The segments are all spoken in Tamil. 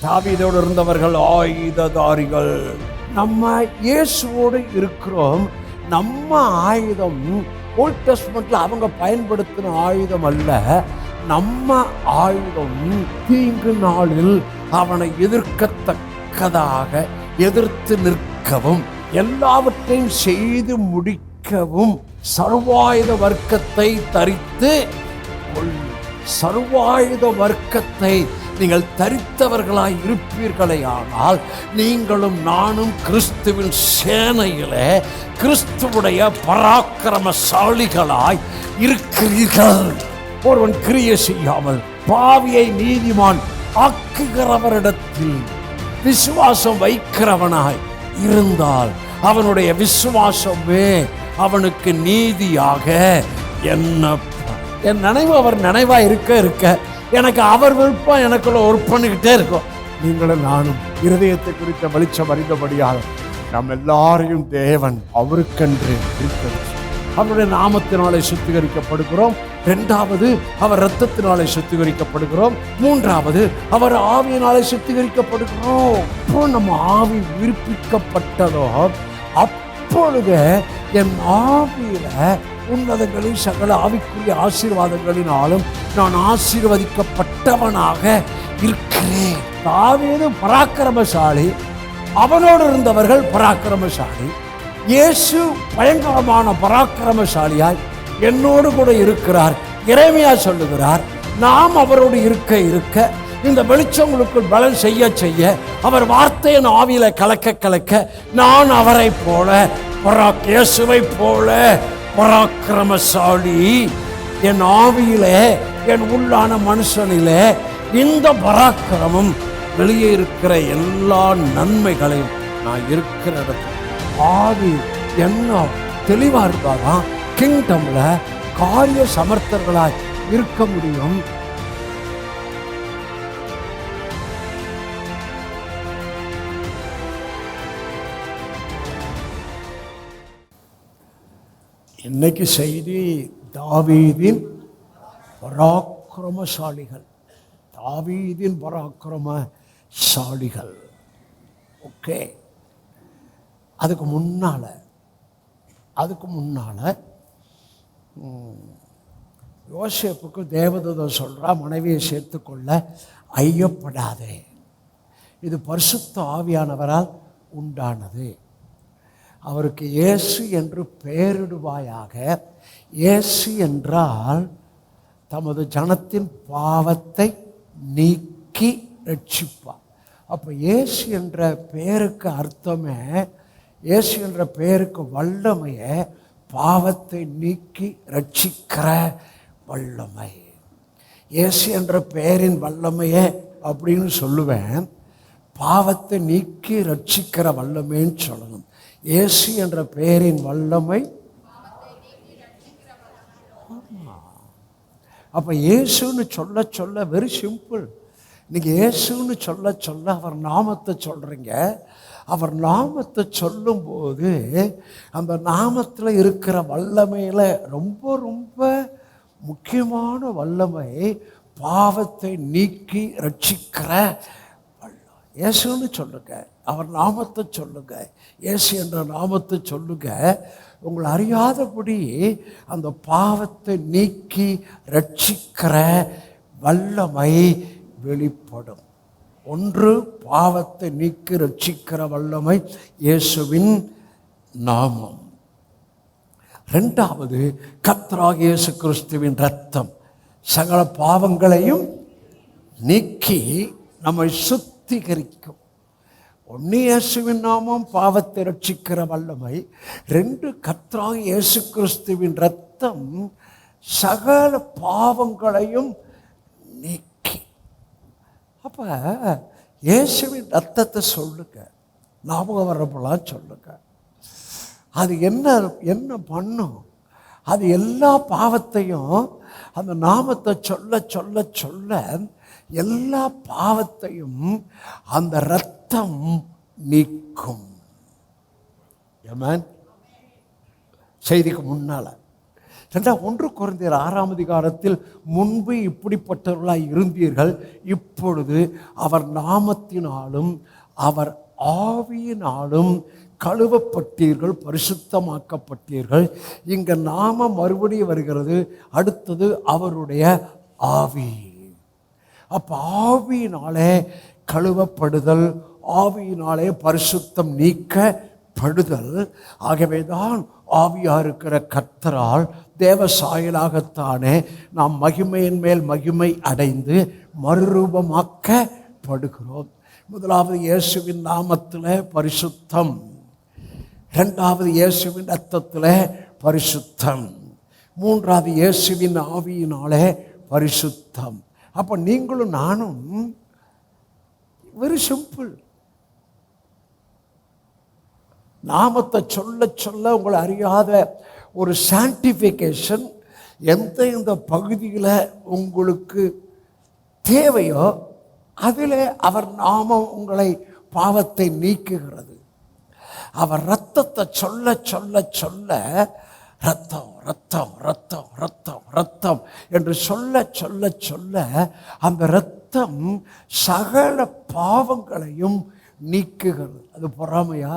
தாவீதோடு இருந்தவர்கள் ஆயுததாரிகள். நம்ம இயேசுவோடு இருக்கிறோம். நம்ம ஆயுதம் ஓல்ட் டெஸ்ட்மென்ட்ல அவங்க பயன்படுத்தின ஆயுதம் அல்ல. நம்ம ஆயுதம் தீங்கு நாளில் அவனை எதிர்க்கத்தக்கதாக எதிர்த்து நிற்கவும் எல்லாவற்றையும் செய்து முடிக்கவும் சர்வாயுத வர்க்கத்தை தரித்து சர்வாயுத வர்க்கத்தை நீங்கள் தரித்தவர்களாய் இருப்பீர்களே ஆனால் நீங்களும் நானும் கிறிஸ்துவின் சேனையிலே கிறிஸ்துவுடைய பராக்கிரமசாலிகளாய் இருக்கிறீர்கள். ஒருவன் கிரியை செய்யாமல் பாவியை நீதிமான் ஆக்குகிறவரிடத்தில் விசுவாசம் வைக்கிறவனாய் இருந்தால் அவனுடைய விசுவாசமே அவனுக்கு நீதியாக என் நினைவு அவர் நினைவா இருக்க இருக்க எனக்கு அவர் விருப்பம் எனக்குள்ள ஒர்க் பண்ணிக்கிட்டே இருக்கும். நீங்களும் நானும் இருதயத்தை குறித்த வெளிச்சம் அறிந்தபடியாக நம் எல்லாரையும் தேவன் அவருக்கென்று இருக்கிறார். அவருடைய நாமத்தினாலே சுத்திகரிக்கப்படுகிறோம். இரண்டாவது, அவர் இரத்தத்தினாலே சுத்திகரிக்கப்படுகிறோம். மூன்றாவது, அவர் ஆவியினாலே சுத்திகரிக்கப்படுகிறோம். இப்போ நம்ம ஆவி விருப்பிக்கப்பட்டதோ அப்பொழுது என் ஆவியில உன்னதங்களின் சகல ஆவிக்குரிய ஆசீர்வாதங்களினாலும் நான் ஆசீர்வதிக்கப்பட்டவனாக இருக்கிறேன். தாவீது பராக்கிரமசாலி, அவனோடு இருந்தவர்கள் பராக்கிரமசாலி. இயேசு பயங்கரமான பராக்கிரமசாலியாய் என்னோடு கூட இருக்கிறார். எரேமியா சொல்லுகிறார், நாம் அவரோடு இருக்க இருக்க இந்த வெளிச்சங்களுக்குள் பலன் செய்ய செய்ய அவர் வார்த்தையின் ஆவியில கலக்க கலக்க நான் அவரை போல இயேசுவை போல பராக்கிரமசாலி என் ஆவியிலே என் உள்ளான மனுஷனிலே இந்த பராக்கிரமம் வெளியே இருக்கிற எல்லா நன்மைகளையும் நான் இருக்கிற இடத்துல ஆவி என்ன தெளிவா இருந்தாதான் கிங்டம்ல காரிய சமர்த்தர்களாய் இருக்க முடியும். இன்னைக்கு செய்தி தாவீதின் பராக்கிரமசாலிகள். தாவீதின் பராக்கிரமசாலிகள். ஓகே, அதுக்கு முன்னால யோசேப்புக்கு தேவதூதன் சொல்றா, மனைவியை சேர்த்துக்கொள்ள ஐயப்படாதே, இது பரிசுத்த ஆவியானவரால் உண்டானது. அவருக்கு இயேசு என்று பெயரிடுவாயாக. இயேசு என்றால் தமது ஜனத்தின் பாவத்தை நீக்கி ரட்சிப்பார். அப்போ இயேசு என்ற பெயருக்கு அர்த்தமே, இயேசு என்ற பெயருக்கு வல்லமையே பாவத்தை நீக்கி ரட்சிக்கிற வல்லமை. இயேசு என்ற பெயரின் வல்லமையே அப்படின்னு சொல்லுவேன். பாவத்தை நீக்கி ரட்சிக்கிற வல்லமைன்னு சொல்லணும். இயேசு என்ற பெயரின் வல்லமை. அப்ப இயேசுன்னு சொல்ல சொல்ல வெரி சிம்பிள். இன்னைக்கு இயேசுன்னு சொல்ல சொல்ல அவர் நாமத்தை சொல்றீங்க. அவர் நாமத்தை சொல்லும்போது அந்த நாமத்தில் இருக்கிற வல்லமையில் ரொம்ப ரொம்ப முக்கியமான வல்லமை பாவத்தை நீக்கி ரட்சிக்கிற வல்லம். இயேசுன்னு சொல்லுங்க, அவர் நாமத்தை சொல்லுங்க, இயேசு என்ற நாமத்தை சொல்லுங்க. உங்களை அறியாதபடி அந்த பாவத்தை நீக்கி ரட்சிக்கிற வல்லமை வெளிப்படும். ஒன்று, பாவத்தை நீக்கி ரட்சிக்கிற வல்லமை இயேசுவின் நாமம். இரண்டாவது, கர்த்தராகிய இயேசு கிறிஸ்துவின் இரத்தம் சகல பாவங்களையும் நீக்கி நம்மை சுத்திகரிக்கும். ஒன்று, இயேசுவின் நாமம் பாவத்தை ரட்சிக்கிற வல்லமை. ரெண்டு, கர்த்தராகிய இயேசு கிறிஸ்துவின் இரத்தம் சகல பாவங்களையும் நீக்கி. அப்ப இயேசுவின் இரத்தத்தை சொல்லுங்க, ஞாபகம் வர்றப்பெல்லாம் சொல்லுங்க. அது என்ன பண்ணும்? அது எல்லா பாவத்தையும் அந்த நாமத்தை சொல்ல சொல்ல சொல்ல எல்லா பாவத்தையும் அந்த இரத்தம் நீக்கும். ஆமென். செய்திக்கு முன்னால 1 கொரிந்தியர் 6ஆம் அதிகாரத்தில், முன்பு இப்படிப்பட்டவர்களாய் இருந்தீர்கள், இப்பொழுது அவர் நாமத்தினாலும் அவர் ஆவியினாலும் கழுவப்பட்டீர்கள், பரிசுத்தமாக்கப்பட்டீர்கள். இங்க நாம மறுபடியும் வருகிறது, அடுத்தது அவருடைய ஆவி. அப்ப ஆவியினாலே கழுவப்படுதல், ஆவியினாலே பரிசுத்தம் நீக்கப்படுதல். ஆகவேதான் ஆவியா இருக்கிற கர்த்தரால் தேவ சாயலாகத்தானே நாம் மகிமையின் மேல் மகிமை அடைந்து மறுரூபமாக்கப்படுகிறோம். முதலாவது இயேசுவின் நாமத்தில் பரிசுத்தம், இரண்டாவது இயேசுவின் இரத்தத்தில் பரிசுத்தம், மூன்றாவது இயேசுவின் ஆவியினாலே பரிசுத்தம். அப்போ நீங்களும் நானும் வெரி சிம்பிள். நாமத்தை சொல்ல சொல்ல உங்களை அறியாத ஒரு சான்டிஃபிகேஷன் எந்த பகுதியில் உங்களுக்கு தேவையோ அதில் அவர் நாமம் உங்களை பாவத்தை நீக்குகிறது. அவர் இரத்தத்தை சொல்ல சொல்ல சொல்ல ரத்தம் ரத்தம் ரத்தம் ரத்தம் ரத்தம் என்று சொல்ல சொல்ல சொல்ல அந்த இரத்தம் சகல பாவங்களையும் நீக்குகிறது. அது பொறாமையா,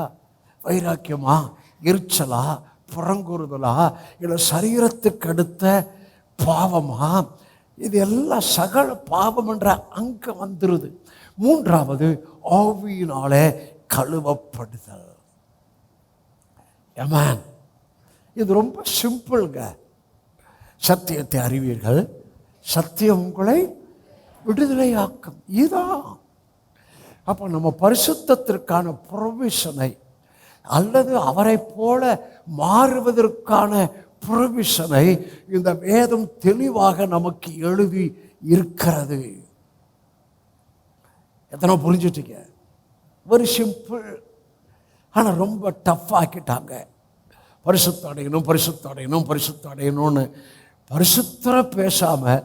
வைராக்கியமா, எரிச்சலா, புறங்குறுதலா, இல்லை சரீரத்துக்கு அடுத்த பாவமா, இது எல்லாம் சகல பாவம் என்ற அங்க வந்துருது. மூன்றாவது ஆவியினாலே கழுவப்படுதல். ஆமென். இது ரொம்ப சிம்பிள்ங்க. சத்தியத்தை அறிவீர்கள், சத்தியம் உங்களை விடுதலையாக்கும். இதுதான். அப்போ நம்ம பரிசுத்தத்திற்கான ப்ரொவிஷனை அல்லது அவரை போல மாறுவதற்கான ப்ரொவிஷனை இந்த வேதம் தெளிவாக நமக்கு எழுதி இருக்கிறது. எத்தனை புரிஞ்சுட்டீங்க? Very simple. ஆனால் ரொம்ப டஃப் ஆக்கிட்டாங்க. பரிசுத்தம் அடையணும், பரிசுத்தம் அடையணும், பரிசுத்தம் அடையணும்னு. பரிசுத்தரை பேசாமல்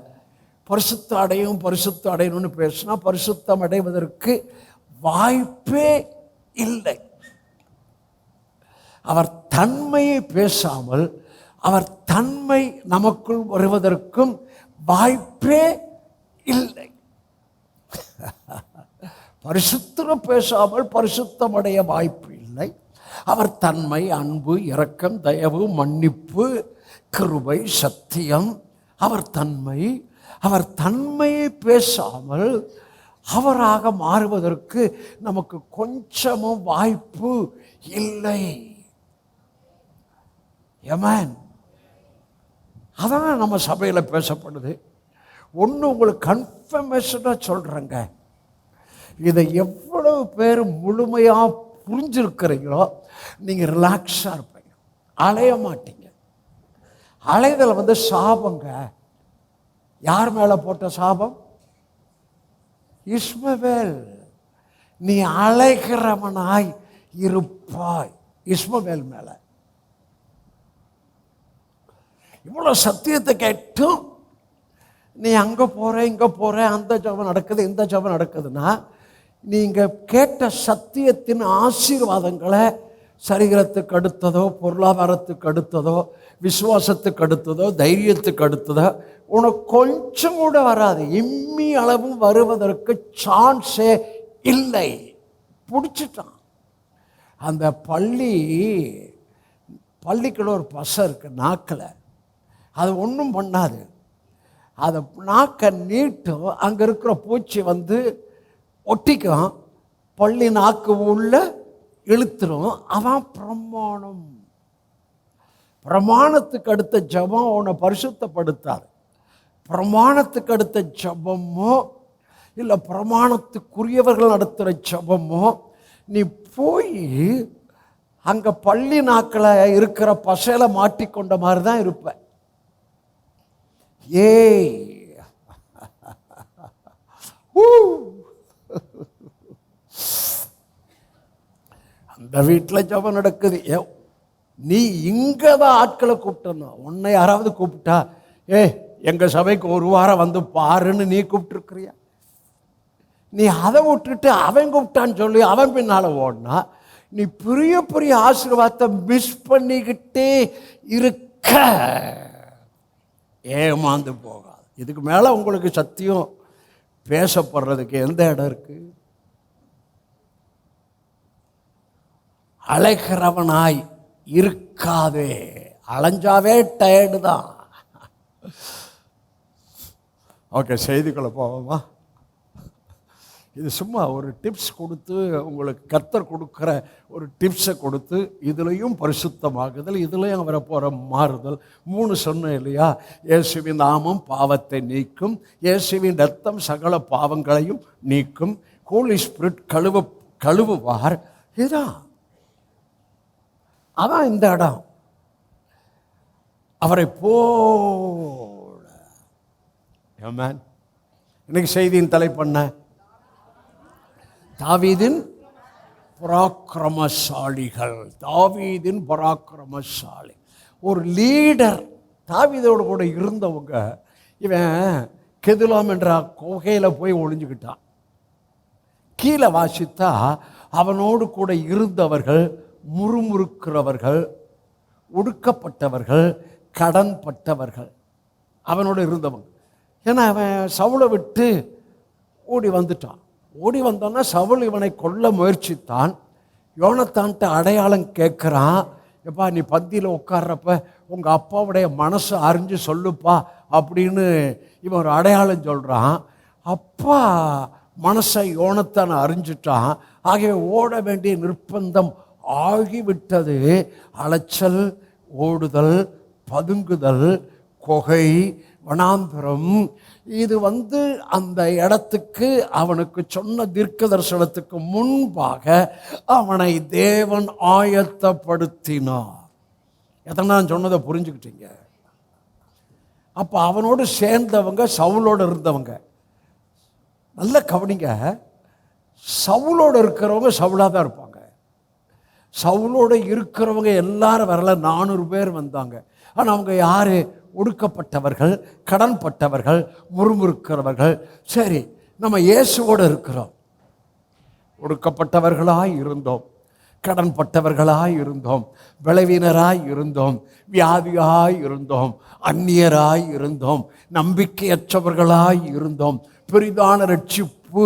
பரிசுத்தம் அடையும் பரிசுத்தம் அடையணும்னு பேசினா பரிசுத்தம் அடைவதற்கு வாய்ப்பே இல்லை. அவர் தன்மையை பேசாமல் அவர் தன்மை நமக்குள் வருவதற்கும் வாய்ப்பே இல்லை. பரிசுத்தம் பேசாமல் பரிசுத்தம் அடைய வாய்ப்பு இல்லை. அவர் தன்மை, அன்பு, இரக்கம், தயவு, மன்னிப்பு, கிருபை, சத்தியம், அவர் தன்மை. அவர் தன்மையை பேசாமல் அவராக மாறுவதற்கு நமக்கு கொஞ்சமும் வாய்ப்பு இல்லை. ஆமென். அதான் நம்ம சபையில் பேசப்படுது. ஒன்று உங்களுக்கு கன்ஃபர்மேஷனாக சொல்கிறேங்க, இதை எவ்வளவு பேர் முழுமையாக புரிஞ்சிருக்கிறீங்களோ நீங்கள் ரிலாக்ஸாக இருப்பீங்க, அலைய மாட்டீங்க. அலைதல் சாபங்க. யார் மேலே போட்ட சாபம்? இஸ்மவேல். நீ அலைகிறவனாய் இருப்பாய். இஸ்மவேல் மேலே இவ்வளோ சத்தியத்தை கேட்டும் நீ அங்கே போகிற இங்கே போகிற, அந்த ஜபம் நடக்குது இந்த ஜபம் நடக்குதுன்னா நீங்கள் கேட்ட சத்தியத்தின் ஆசீர்வாதங்களை சரீரத்துக்கு அடுத்ததோ, பொருளாதாரத்துக்கு அடுத்ததோ, விசுவாசத்துக்கு அடுத்ததோ, தைரியத்துக்கு அடுத்ததோ உனக்கு கொஞ்சம் கூட வராது. இம்மி அளவும் வருவதற்கு சான்ஸே இல்லை. பிடிச்சிட்டான். அந்த பள்ளிக்குள்ள ஒரு பசை இருக்குது நாக்கில், அது ஒன்றும் பண்ணாது. அதை நாக்கை நீட்டும், அங்கே இருக்கிற பூச்சி ஒட்டிக்கும், பள்ளி நாக்கு உள்ள இழுத்துரும். அதான் பிரமாணம். பிரமாணத்துக்கு அடுத்த ஜபம் உன்னை பரிசுத்தப்படுத்தாது. பிரமாணத்துக்கு அடுத்த ஜபமோ இல்லை பிரமாணத்துக்குரியவர்கள் நடத்துகிற ஜபமோ நீ போய் அங்கே பள்ளி நாக்கில் இருக்கிற பசையில் மாட்டிக்கொண்ட மாதிரி தான் இருப்ப. ஏய் அந்த வீட்டில் ஜபம் நடக்குது. நீ இங்கே தான் ஆட்களை கூப்பிட்டணும். உன்னை யாராவது கூப்பிட்டா, எங்கள் சபைக்கு ஒரு வாரம் பாருன்னு நீ கூப்பிட்டுருக்கிறியா? நீ அதை விட்டுட்டு அவன் கூப்பிட்டான்னு சொல்லி அவன் பின்னால் ஓடனா நீ பெரிய பெரிய ஆசீர்வாதத்தை மிஸ் பண்ணிக்கிட்டே இருக்க. ஏமாந்து போகாது. இதுக்கு மேலே உங்களுக்கு சத்தியம் பேசப்படுறதுக்கு எந்த இடம் இருக்கு? அலைகிறவனாய் இருக்காதே. அலைஞ்சாவே டயர்டு தான். ஓகே, செய்திக்குள்ள போவோமா? இது சும்மா ஒரு டிப்ஸ் கொடுத்து, உங்களுக்கு கர்த்தர் கொடுக்குற ஒரு டிப்ஸை கொடுத்து, இதுலேயும் பரிசுத்தமாகுதல், இதுலேயும் வர போகிற மாறுதல். 3 சொன்னேன் இல்லையா? இயேசுவின் நாமம் பாவத்தை நீக்கும், இயேசுவின் ரத்தம் சகல பாவங்களையும் நீக்கும், ஹோலி ஸ்பிரிட் கழுவுவார். இதுதான், அதான் இந்த இடம். அவரை போல. ஆமென். இன்னைக்கு செய்தியின் தலைப்பண்ண தாவீதின் பராக்கிரமசாலிகள். தாவீதின் பராக்கிரமசாலி, ஒரு லீடர். தாவீதோடு கூட இருந்தவங்க. இவன் கெதுலாம் என்ற குகையில் போய் ஒளிஞ்சுக்கிட்டான். கீழே வாசித்தா அவனோடு கூட இருந்தவர்கள் முறுமுறுக்கிறவர்கள், ஒடுக்கப்பட்டவர்கள், கடன்பட்டவர்கள் அவனோடு இருந்தவங்க. ஏன்னா அவன் சவுலை விட்டு ஓடி வந்துட்டான். ஓடி வந்தோன்னா சவுல் இவனை கொல்ல முயற்சித்தான். யோனத்தான்ட்ட அடையாளம் கேட்குறான். எப்பா, நீ பந்தியில் உட்கார்றப்ப உங்கள் அப்பாவுடைய மனசை அறிஞ்சு சொல்லுப்பா அப்படின்னு இவன் ஒரு அடையாளம் சொல்கிறான். அப்பா மனசை யோனத்தான் அறிஞ்சிட்டான். ஆகவே ஓட வேண்டிய நிர்பந்தம் ஆகிவிட்டது. அலைச்சல், ஓடுதல், பதுங்குதல், கொகை, வனாந்திரம். இது அந்த இடத்துக்கு அவனுக்கு சொன்ன தீர்க்க தரிசனத்துக்கு முன்பாக அவனை தேவன் ஆயத்தப்படுத்தினார். எத்தனை நான் சொன்னதை புரிஞ்சுக்கிட்டீங்க? அப்போ அவனோடு சேர்ந்தவங்க சவுலோடு இருந்தவங்க. நல்ல கவனிங்க, சவுலோடு இருக்கிறவங்க சவுலாக தான் இருப்பாங்க. சவுலோடு இருக்கிறவங்க எல்லாரும் வரல, 400 பேர் வந்தாங்க. ஆனால் அவங்க யார்? ஒடுக்கப்பட்டவர்கள், கடன்பட்டவர்கள், முறுமுறுக்கிறவர்கள். சரி, நம்ம இயேசுவோடு இருக்கிறோம். ஒடுக்கப்பட்டவர்களாய் இருந்தோம், கடன்பட்டவர்களாய் இருந்தோம், பலவீனராய் இருந்தோம், வியாதியாய் இருந்தோம், அந்நியராய் இருந்தோம், நம்பிக்கையற்றவர்களாய் இருந்தோம், பெரிதான ரட்சிப்பு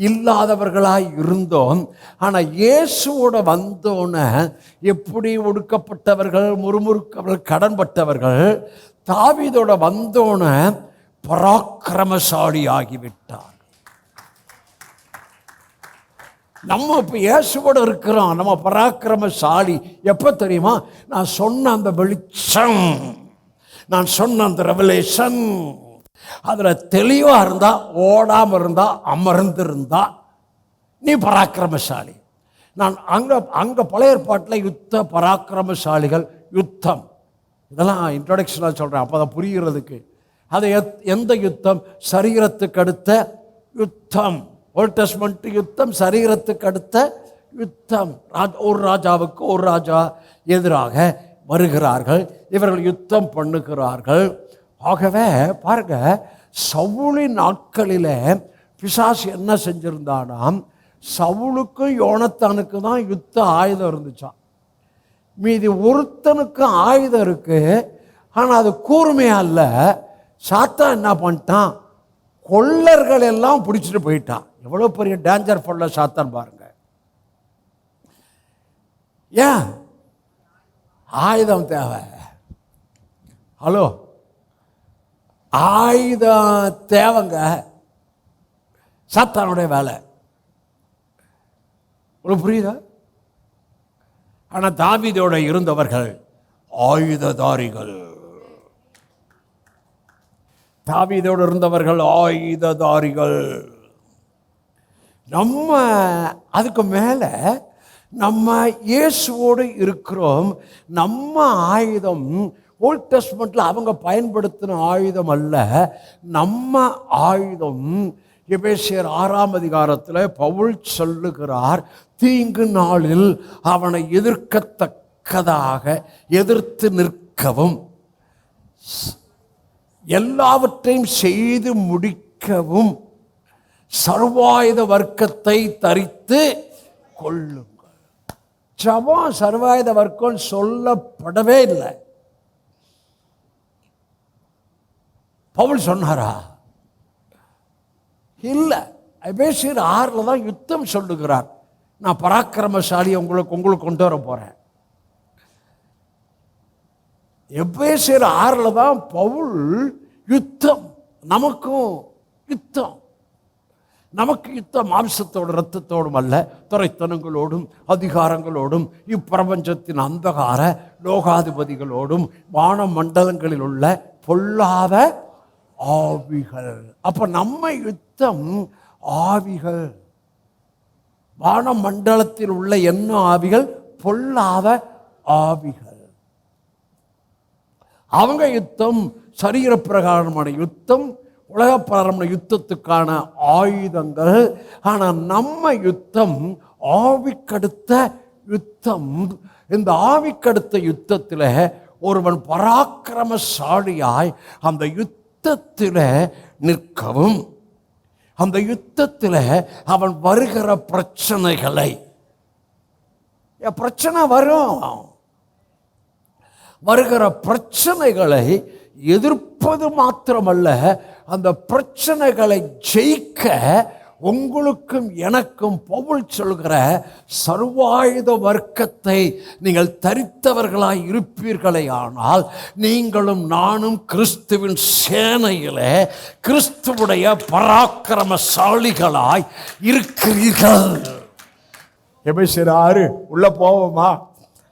இல்லாதவர்களாய் இருந்தோம். ஆனால் இயேசுவோட வந்தோன்னே எப்படி ஒடுக்கப்பட்டவர்கள், முறுமுறுக்கவர்கள், கடன்பட்டவர்கள், தாவீதோட வந்தோன்னே பராக்கிரமசாலி ஆகிவிட்டார். நம்ம இப்போ இயேசுவோடு இருக்கிறோம். நம்ம பராக்கிரமசாலி. எப்போ தெரியுமா? நான் சொன்ன அந்த வெளிச்சம், நான் சொன்ன அந்த ரெவலேஷன் அதில் தெளிவாக இருந்தால், ஓடாமல் இருந்தால், அமர்ந்திருந்தா நீ பராக்கிரமசாலி. நான் அங்கே பழைய ஏற்பாட்டில் யுத்த பராக்கிரமசாலிகள், யுத்தம், இதெல்லாம் இன்ட்ரோடக்ஷனாக சொல்கிறேன் அப்போ தான் புரிகிறதுக்கு. அது எந்த யுத்தம்? சரீரத்துக்கு அடுத்த யுத்தம். ஓல்ட் டெஸ்டமென்ட் யுத்தம், சரீரத்துக்கு அடுத்த யுத்தம். ஒரு ராஜாவுக்கு ஒரு ராஜா எதிராக வருகிறார்கள், இவர்கள் யுத்தம் பண்ணுகிறார்கள். ஆகவே பாருங்க, சவுலின் நாட்களில் பிசாசு என்ன செஞ்சிருந்தானாம்? சவுலுக்கும் யோனத்தானுக்கு தான் யுத்த ஆயுதம் இருந்துச்சான். மீதி ஒருத்தனுக்கு ஆயுதம் இருக்கு, ஆனால் அது கூர்மையா இல்லை. சாத்தான் என்ன பண்ணிட்டான்? கொள்ளர்கள் எல்லாம் பிடிச்சிட்டு போயிட்டான். எவ்வளோ பெரிய டேஞ்சர் ஃபுல்ல சாத்தான் பாருங்க. ஏன்? ஆயுதம் தேவை. ஹலோ, ஆயுதம் தேவைங்க. சாத்தானுடைய வேலை. உங்களுக்கு புரியுதா? ஆனால் தாவீதோட இருந்தவர்கள் ஆயுததாரிகள். தாவீதோடு இருந்தவர்கள் ஆயுததாரிகள். நம்ம அதுக்கு மேலே நம்ம இயேசுவோடு இருக்கிறோம். நம்ம ஆயுதம் ஓல்ட் டெஸ்டமென்ட்ல அவங்க பயன்படுத்தின ஆயுதம் அல்ல. நம்ம ஆயுதம் எபேசியர் 6ஆம் அதிகாரத்தில் பவுல் சொல்லுகிறார், தீங்கு நாளில் அவனை எதிர்க்கத்தக்கதாக எதிர்த்து நிற்கவும், எல்லாவற்றையும் செய்து முடிக்கவும் சர்வாயுத வர்க்கத்தை தரித்து கொள்ளுங்கள். ஜபம் சர்வாயுத வர்க்கம் சொல்லப்படவே இல்லை. பவுல் சொன்னாரா? இல்லை. எபேசியர் 6 தான் யுத்தம் சொல்லுகிறார். நான் பராக்கிரமசாலி உங்களுக்கு கொண்டு வர போறேன். எபேசியர் 6 தான் பவுல் யுத்தம், நமக்கும் யுத்தம். நமக்கு யுத்தம் மாம்சத்தோடு இரத்தத்தோடும் அல்ல, துரைத்தனங்களோடும் அதிகாரங்களோடும் இப்பிரபஞ்சத்தின் அந்தகார லோகாதிபதிகளோடும் வான மண்டலங்களில் உள்ள பொல்லாத ஆவிகள். அப்ப நம்ம யுத்தம் ஆவிகள். வான மண்டலத்தில் உள்ள என்ன ஆவிகள்? பொல்லாத ஆவிகள். அவங்க யுத்தம் சரீர பிரகாரமான யுத்தம், உலக பிரகாரமான யுத்தத்துக்கான ஆயுதங்கள். ஆனால் நம்ம யுத்தம் ஆவிக்கடுத்த யுத்தம். இந்த ஆவிக்கடுத்த யுத்தத்தில் ஒருவன் பராக்கிரமசாலியாய் அந்த யுத்தத்தில் நிற்கவும், அந்த யுத்தத்தில் அவன் வருகிற பிரச்சனைகளை, பிரச்சனை வரும், வருகிற பிரச்சனைகளை எதிர்ப்பது மாத்திரமல்ல, அந்த பிரச்சனைகளை ஜெயிக்க உங்களுக்கும் எனக்கும் பவுல் சொல்கிற சர்வாயுத வர்க்கத்தை நீங்கள் தரித்தவர்களாய் இருப்பீர்களே ஆனால் நீங்களும் நானும் கிறிஸ்துவின் சேனையிலே கிறிஸ்துவுடைய பராக்கிரமசாலிகளாய் இருக்கிறீர்கள். எபேசியர் 6 உள்ள போவோமா?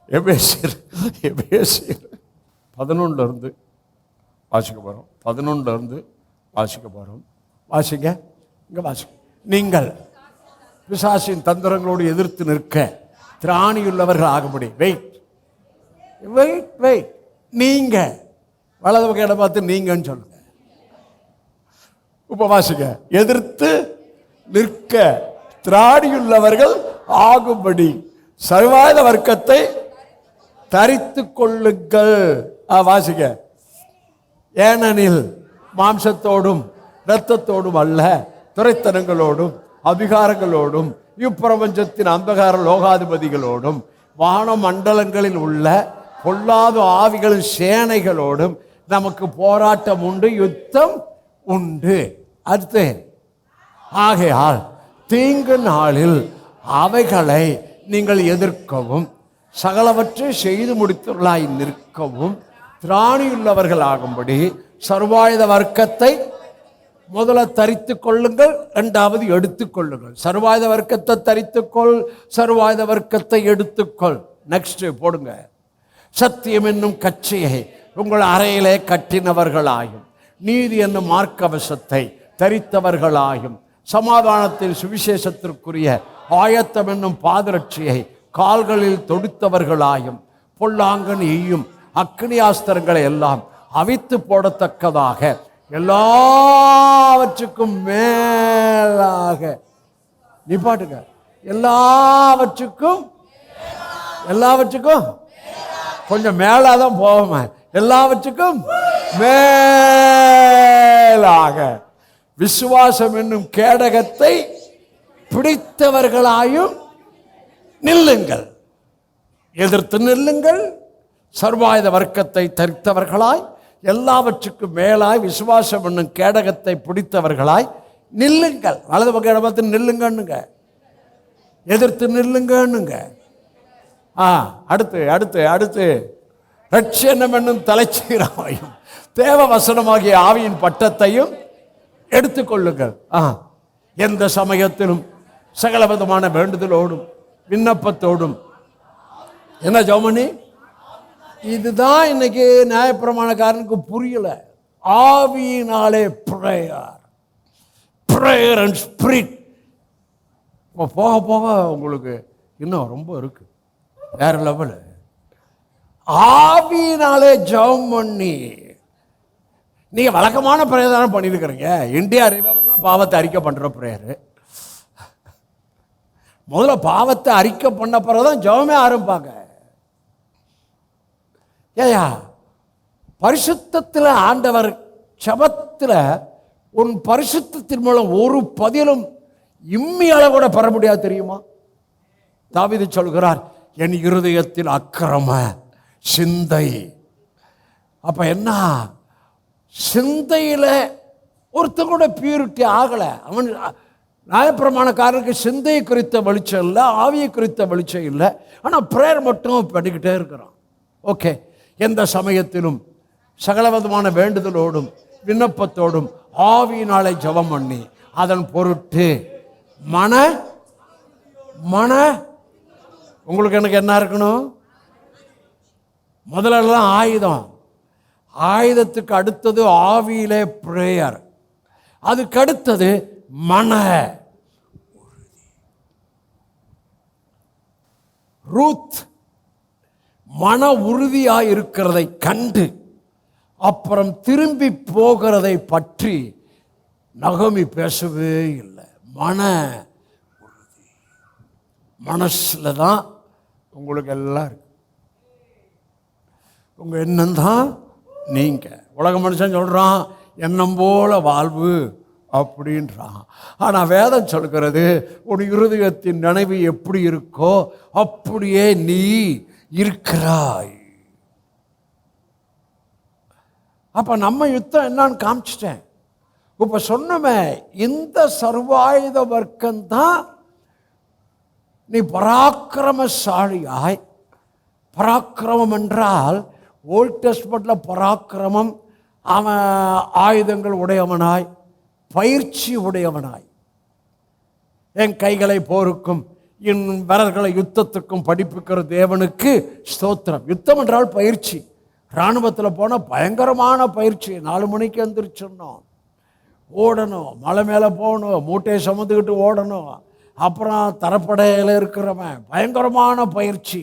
எபேசியர் 11 வாசிக்க போறோம். 11 வாசிக்க போறோம். வாசிக்க, இங்க வாசிக்க. நீங்கள் பிசாசின் தந்திரங்களோடு எதிர்த்து நிற்க திராணியுள்ளவர்கள் ஆகும்படி. Wait wait wait. நீங்க வலது பக்கம் இடம் பார்த்து நீங்கன்னு சொல்லுங்க. இப்ப வாசிக்க. எதிர்த்து நிற்க திராணியுள்ளவர்கள் ஆகும்படி சர்வாயுத வர்க்கத்தை தரித்து கொள்ளுங்கள். வாசிக்க. ஏனெனில் மாம்சத்தோடும் இரத்தத்தோடும் அல்ல, துரைத்தனங்களோடும் அதிகாரங்களோடும் இப்பிரபஞ்சத்தின் அந்தகார லோகாதிபதிகளோடும் வான மண்டலங்களில் உள்ள பொல்லாத ஆவிகளின் சேனைகளோடும் நமக்கு போராட்டம் உண்டு, யுத்தம் உண்டு. அடுத்து, ஆகையால் தீங்கு நாளில் அவைகளை நீங்கள் எதிர்க்கவும் சகலவற்றை செய்து முடித்துள்ளாய் நிற்கவும் திராணியுள்ளவர்கள் ஆகும்படி சர்வாயுத வர்க்கத்தை முதல்ல தரித்து கொள்ளுங்கள், இரண்டாவது எடுத்துக்கொள்ளுங்கள். சர்வாயுத வர்க்கத்தை தரித்துக்கொள், சர்வாயுத வர்க்கத்தை எடுத்துக்கொள். நெக்ஸ்ட் போடுங்க. சத்தியம் என்னும் கச்சையை உங்கள் அறையிலே கட்டினவர்களாயும் நீதி என்னும் மார்க்கவசத்தை தரித்தவர்களாயும் சமாதானத்தின் சுவிசேஷத்திற்குரிய ஆயத்தம் என்னும் பாதரட்சியை கால்களில் தொடுத்தவர்களாயும் பொல்லாங்கன் ஈயும் அக்னியாஸ்திரங்களை எல்லாம் அவித்து போடத்தக்கதாக எல்லாவற்றுக்கும் மேலாக நிப்பாட்டுங்க. எல்லாவற்றுக்கும் கொஞ்சம் மேலாதான் போவோமே. எல்லாவற்றுக்கும் மேலாக விசுவாசம் என்னும் கேடகத்தை பிடித்தவர்களாயும் நில்லுங்கள். எதிர்த்து நில்லுங்கள். சர்வாயுத வர்க்கத்தை தரித்தவர்களாய் எல்லாவற்றுக்கும் மேலாய் விசுவாசம் என்னும் கேடகத்தை பிடித்தவர்களாய் நில்லுங்கள். வலது பக்கம் இடத்து நில்லுங்கன்னுங்க, எதிர்த்து நில்லுங்கன்னுங்க. அடுத்து அடுத்து அடுத்து ரட்சணம் என்னும் தலைச்சீராயும் தேவ வசனமாகிய ஆவியின் பட்டத்தையும் எடுத்துக்கொள்ளுங்கள். எந்த சமயத்திலும் சகல விதமான வேண்டுதலோடும் விண்ணப்பத்தோடும் என்ன ஜெபமணி? இதுதான் இன்னைக்கு நியாயப்பிரமாணக்காரனுக்கு புரியல. ஆவியினாலே பிரேயர் அண்ட் ஸ்பிரிட். போக போக உங்களுக்கு இன்னும் ரொம்ப இருக்கு, வேற லெவல். ஆவியினாலே ஜெபம் பண்ணி நீங்க வழக்கமான பிரேயர் தானே பண்ணிருக்கிறீங்க. இந்தியா பாவத்தை அறிக்கை பண்ற பிரேயர். முதல்ல பாவத்தை அறிக்கை பண்ண பிறகுதான் ஜெபமே ஆரம்பிப்பாங்க. ஏயா பரிசுத்தத்தில் ஆண்டவர் ஜெபத்தில் உன் பரிசுத்தத்தின் மூலம் ஒரு பதிலும் இம்மி அளவோட பெற முடியாது தெரியுமா? தாவீது சொல்கிறார், என் இருதயத்தில் அக்கிரம சிந்தை. அப்ப என்ன? சிந்தையில் ஒருத்தர் கூட பியூரிட்டி ஆகலை. அவன் நியாயப்பிரமாணக்காரருக்கு சிந்தையை குறித்த வெளிச்சம் இல்லை, ஆவியை குறித்த வெளிச்சம் இல்லை. ஆனால் ப்ரேயர் மட்டும் பண்ணிக்கிட்டே இருக்கிறான். ஓகே, எந்த சமயத்திலும் சகலவிதமான வேண்டுதலோடும் விண்ணப்பத்தோடும் ஆவியினாலே ஜெபம் பண்ணி அதன் பொருட்டு மன உங்களுக்கு எனக்கு என்ன இருக்கணும்? முதலெல்லாம் ஆயுதத்துக்கு அடுத்தது ஆவியிலே பிரேயர், அதுக்கு அடுத்தது மன ரூத் மன உறுதியாக இருக்கிறதை கண்டு அப்புறம் திரும்பி போகிறதை பற்றி நகோமி பேசவே இல்லை. மன உறுதி மனசில் தான் உங்களுக்கு எல்லாம் இருக்கு. உங்கள் எண்ணம் தான் நீங்கள். உலக மனுஷன் சொல்கிறான் எண்ணம் போல வாழ்வு அப்படின்றான். ஆனால் வேதம் சொல்கிறது உன் இருதயத்தின் நினைவு எப்படி இருக்கோ அப்படியே நீ இருக்கிறாய். அப்போ நம்ம யுத்தம் என்னான்னு காமிச்சிட்டேன். இப்போ சொன்னமே, இந்த சர்வாயுத வர்க்கம்தான் நீ பராக்கிரமசாலியாய். பராக்கிரமம் என்றால் ஓல்ட் டெஸ்ட்மென்ட்ல பராக்கிரமம் அவன் ஆயுதங்கள் உடையவனாய், பயிற்சி உடையவனாய், என் கைகளை போருக்கும் என் வீரர்களை யுத்தத்துக்கும் படிப்புக்கிற தேவனுக்கு ஸ்தோத்திரம். யுத்தம் என்றால் பயிற்சி. இராணுவத்தில் போனால் பயங்கரமான பயிற்சி. 4 மணிக்கு எந்திரிச்சிடணும், ஓடணும், மலை மேலே போகணும், மூட்டையை சுமந்துக்கிட்டு ஓடணும், அப்புறம் தரப்படையில் இருக்கிறவன் பயங்கரமான பயிற்சி.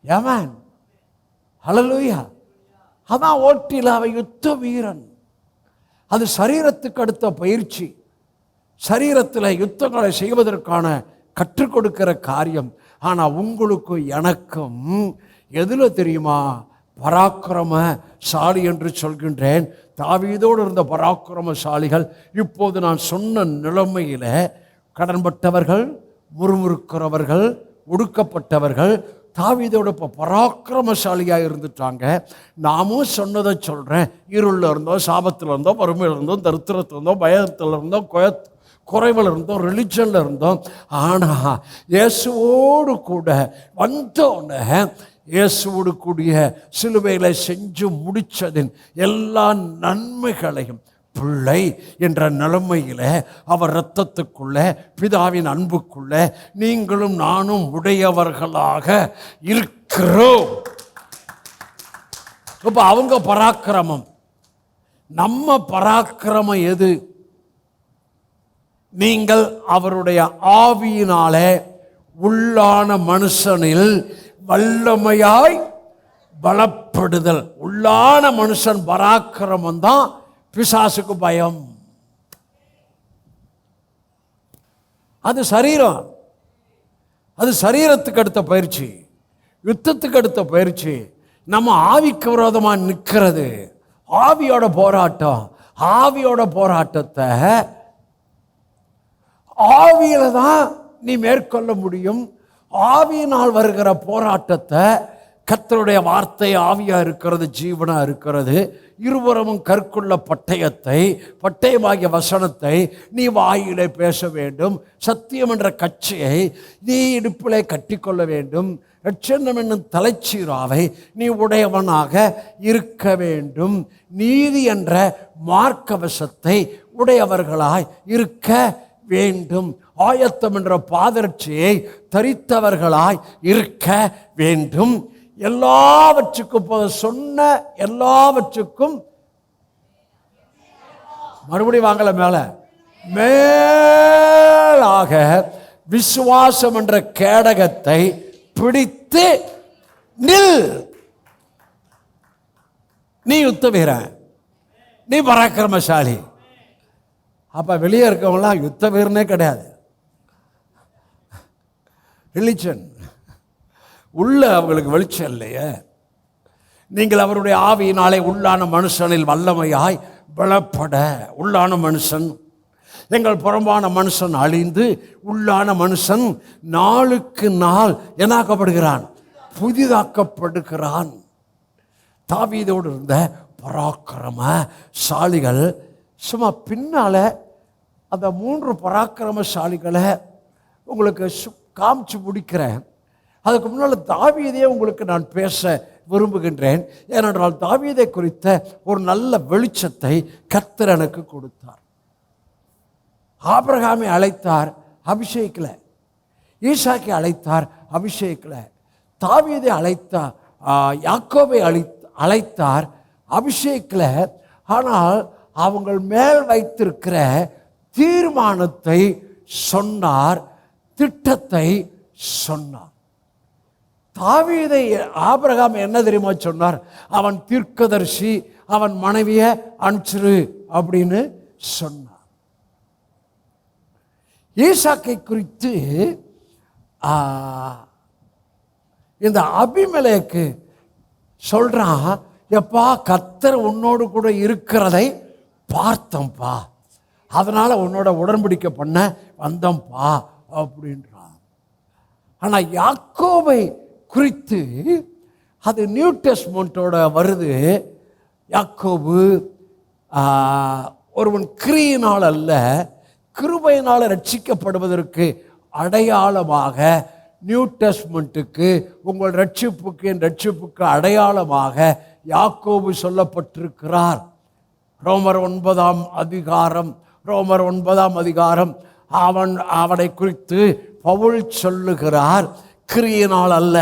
ஏமேன், ஹல்லேலூயா. அதான் ஓட்டில் அவன் யுத்த வீரன். அது சரீரத்துக்கு அடுத்த பயிற்சி. சரீரத்தில் யுத்தங்களை செய்வதற்கான கற்றுக் கொடுக்கிற காரியம். ஆனால் உங்களுக்கும் எனக்கும் எதில் தெரியுமா? பராக்கிரமசாலி என்று சொல்கின்றேன். தாவீதோடு இருந்த பராக்கிரமசாலிகள் இப்போது நான் சொன்ன நிலைமையில் கடன்பட்டவர்கள், முறுமுறுக்கிறவர்கள், ஒடுக்கப்பட்டவர்கள் தாவீதோடு இப்போ பராக்கிரமசாலியாக இருந்துட்டாங்க. நாமும் சொன்னதை சொல்கிறேன். இருளில் இருந்தோம், சாபத்தில் இருந்தோம், வறுமையில் இருந்தோம், தரித்திரத்தில் இருந்தோம், பயத்தில் இருந்தோம், குறைவில் இருந்தோம், ரிலிஜனில் இருந்தோம். ஆனால் இயேசுவோடு கூட வந்தோன்னே இயேசுவோடு கூடிய சிலுவையில் செஞ்சு முடித்ததின் எல்லா நன்மைகளையும் பிள்ளை என்ற நிலைமையில் அவர் இரத்தத்துக்குள்ள பிதாவின் அன்புக்குள்ள நீங்களும் நானும் உடையவர்களாக இருக்கிறோம். இப்போ அவங்க பராக்கிரமம். நம்ம பராக்கிரமம் எது? நீங்கள் அவருடைய ஆவியினாலே உள்ளான மனுஷனில் வல்லமையாய் பலப்படுதல். உள்ளான மனுஷன் பராக்கிரமம் தான் பிசாசுக்கு பயம். அது சரீரம். அது சரீரத்துக்கு அடுத்த பயிற்சி, யுத்தத்துக்கு அடுத்த பயிற்சி. நம்ம ஆவிக்கு விரோதமாக நிற்கிறது ஆவியோட போராட்டம். ஆவியோட போராட்டத்தை ஆவியில தான் நீ மேற்கொள்ள முடியும். ஆவியினால் வருகிற போராட்டத்தை கர்த்தருடைய வார்த்தை ஆவியா இருக்கிறது, ஜீவனா இருக்கிறது. இருபுறமும் கற்குள்ள பட்டயமாகிய வசனத்தை நீ வாயிலே பேச வேண்டும். சத்தியம் என்ற கச்சையை நீ இடுப்பிலே கட்டிக்கொள்ள வேண்டும். ரட்சணம் என்னும் தலைச்சீராவை நீ உடையவனாக இருக்க வேண்டும். நீதி என்ற மார்க்கவசத்தை உடையவர்களாய் இருக்க வேண்டும். ஆயத்தம் என்ற பாதரட்சியை தரித்தவர்களாய் இருக்க வேண்டும். எல்லாவற்றுக்கும் சொன்ன எல்லாவற்றுக்கும் மறுபடியும் வாங்கல மேலாக விசுவாசம் என்ற கேடகத்தை பிடித்து நில். நீ யுத்த வீரன், நீ பராக்கிரமசாலி. அப்ப வெளியே இருக்கவங்களாம் யுத்த வீரனே கிடையாது. ரிலிஜன் உள்ள அவங்களுக்கு வெளிச்சம் இல்லையே. நீங்கள் அவருடைய ஆவியினாலே உள்ளான மனுஷனில் வல்லமையாய் பலப்பட. உள்ளான மனுஷன், எங்கள் புறம்பான மனுஷன் அழிந்து உள்ளான மனுஷன் நாளுக்கு நாள் என்னாக்கப்படுகிறான், புதிதாக்கப்படுகிறான். தாவீதோடு இருந்த பராக்கிரமசாலிகள். சும்மா பின்னால் அந்த 3 பராக்கிரமசாலிகளை உங்களுக்கு காமிச்சு முடிக்கிறேன். அதுக்கு முன்னால் தாவீதையே உங்களுக்கு நான் பேச விரும்புகின்றேன். ஏனென்றால் தாவீதை குறித்த ஒரு நல்ல வெளிச்சத்தை கர்த்தர் எனக்கு கொடுத்தார். ஆபிரகாமை அழைத்தார், அபிஷேகிக்கல. ஈசாக்கை அழைத்தார், அபிஷேகிக்கல. தாவீதை அழைத்தார், யாக்கோபை அழைத்தார், அபிஷேகிக்கல. ஆனால் அவங்கள் மேல் வைத்திருக்கிற தீர்மானத்தை சொன்னார், திட்டத்தை சொன்னார். தாவீதை ஆபிரகாம் என்ன தெரியுமா சொன்னார்? அவன் தீர்க்கதரிசி, அவன் மனைவியை அனுப்பிச்சிரு அப்படின்னு சொன்னார். ஈசாக்கை குறித்து இந்த அபிமெலேக்கு சொல்றான், எப்பா கர்த்தர் உன்னோடு கூட இருக்கிறதை பார்த்தோம்ப்பா, அதனால உன்னோட உடன்படிக்கை பண்ண வந்தோம்ப்பா அப்படின்றான். ஆனால் யாக்கோபை குறித்து அது நியூ டெஸ்ட்மென்ட்டோட வருது. யாக்கோபு ஒருவன் கிரியினால் அல்ல கிருபையினால் ரட்சிக்கப்படுவதற்கு அடையாளமாக, நியூ டெஸ்ட்மென்ட்டுக்கு உங்கள் ரட்சிப்புக்கு என் ரட்சிப்புக்கு அடையாளமாக யாக்கோபு சொல்லப்பட்டிருக்கிறார். ரோமர் 9ஆம் அதிகாரம் அவனை குறித்து பவுல் சொல்லுகிறார், கிரியினால் அல்ல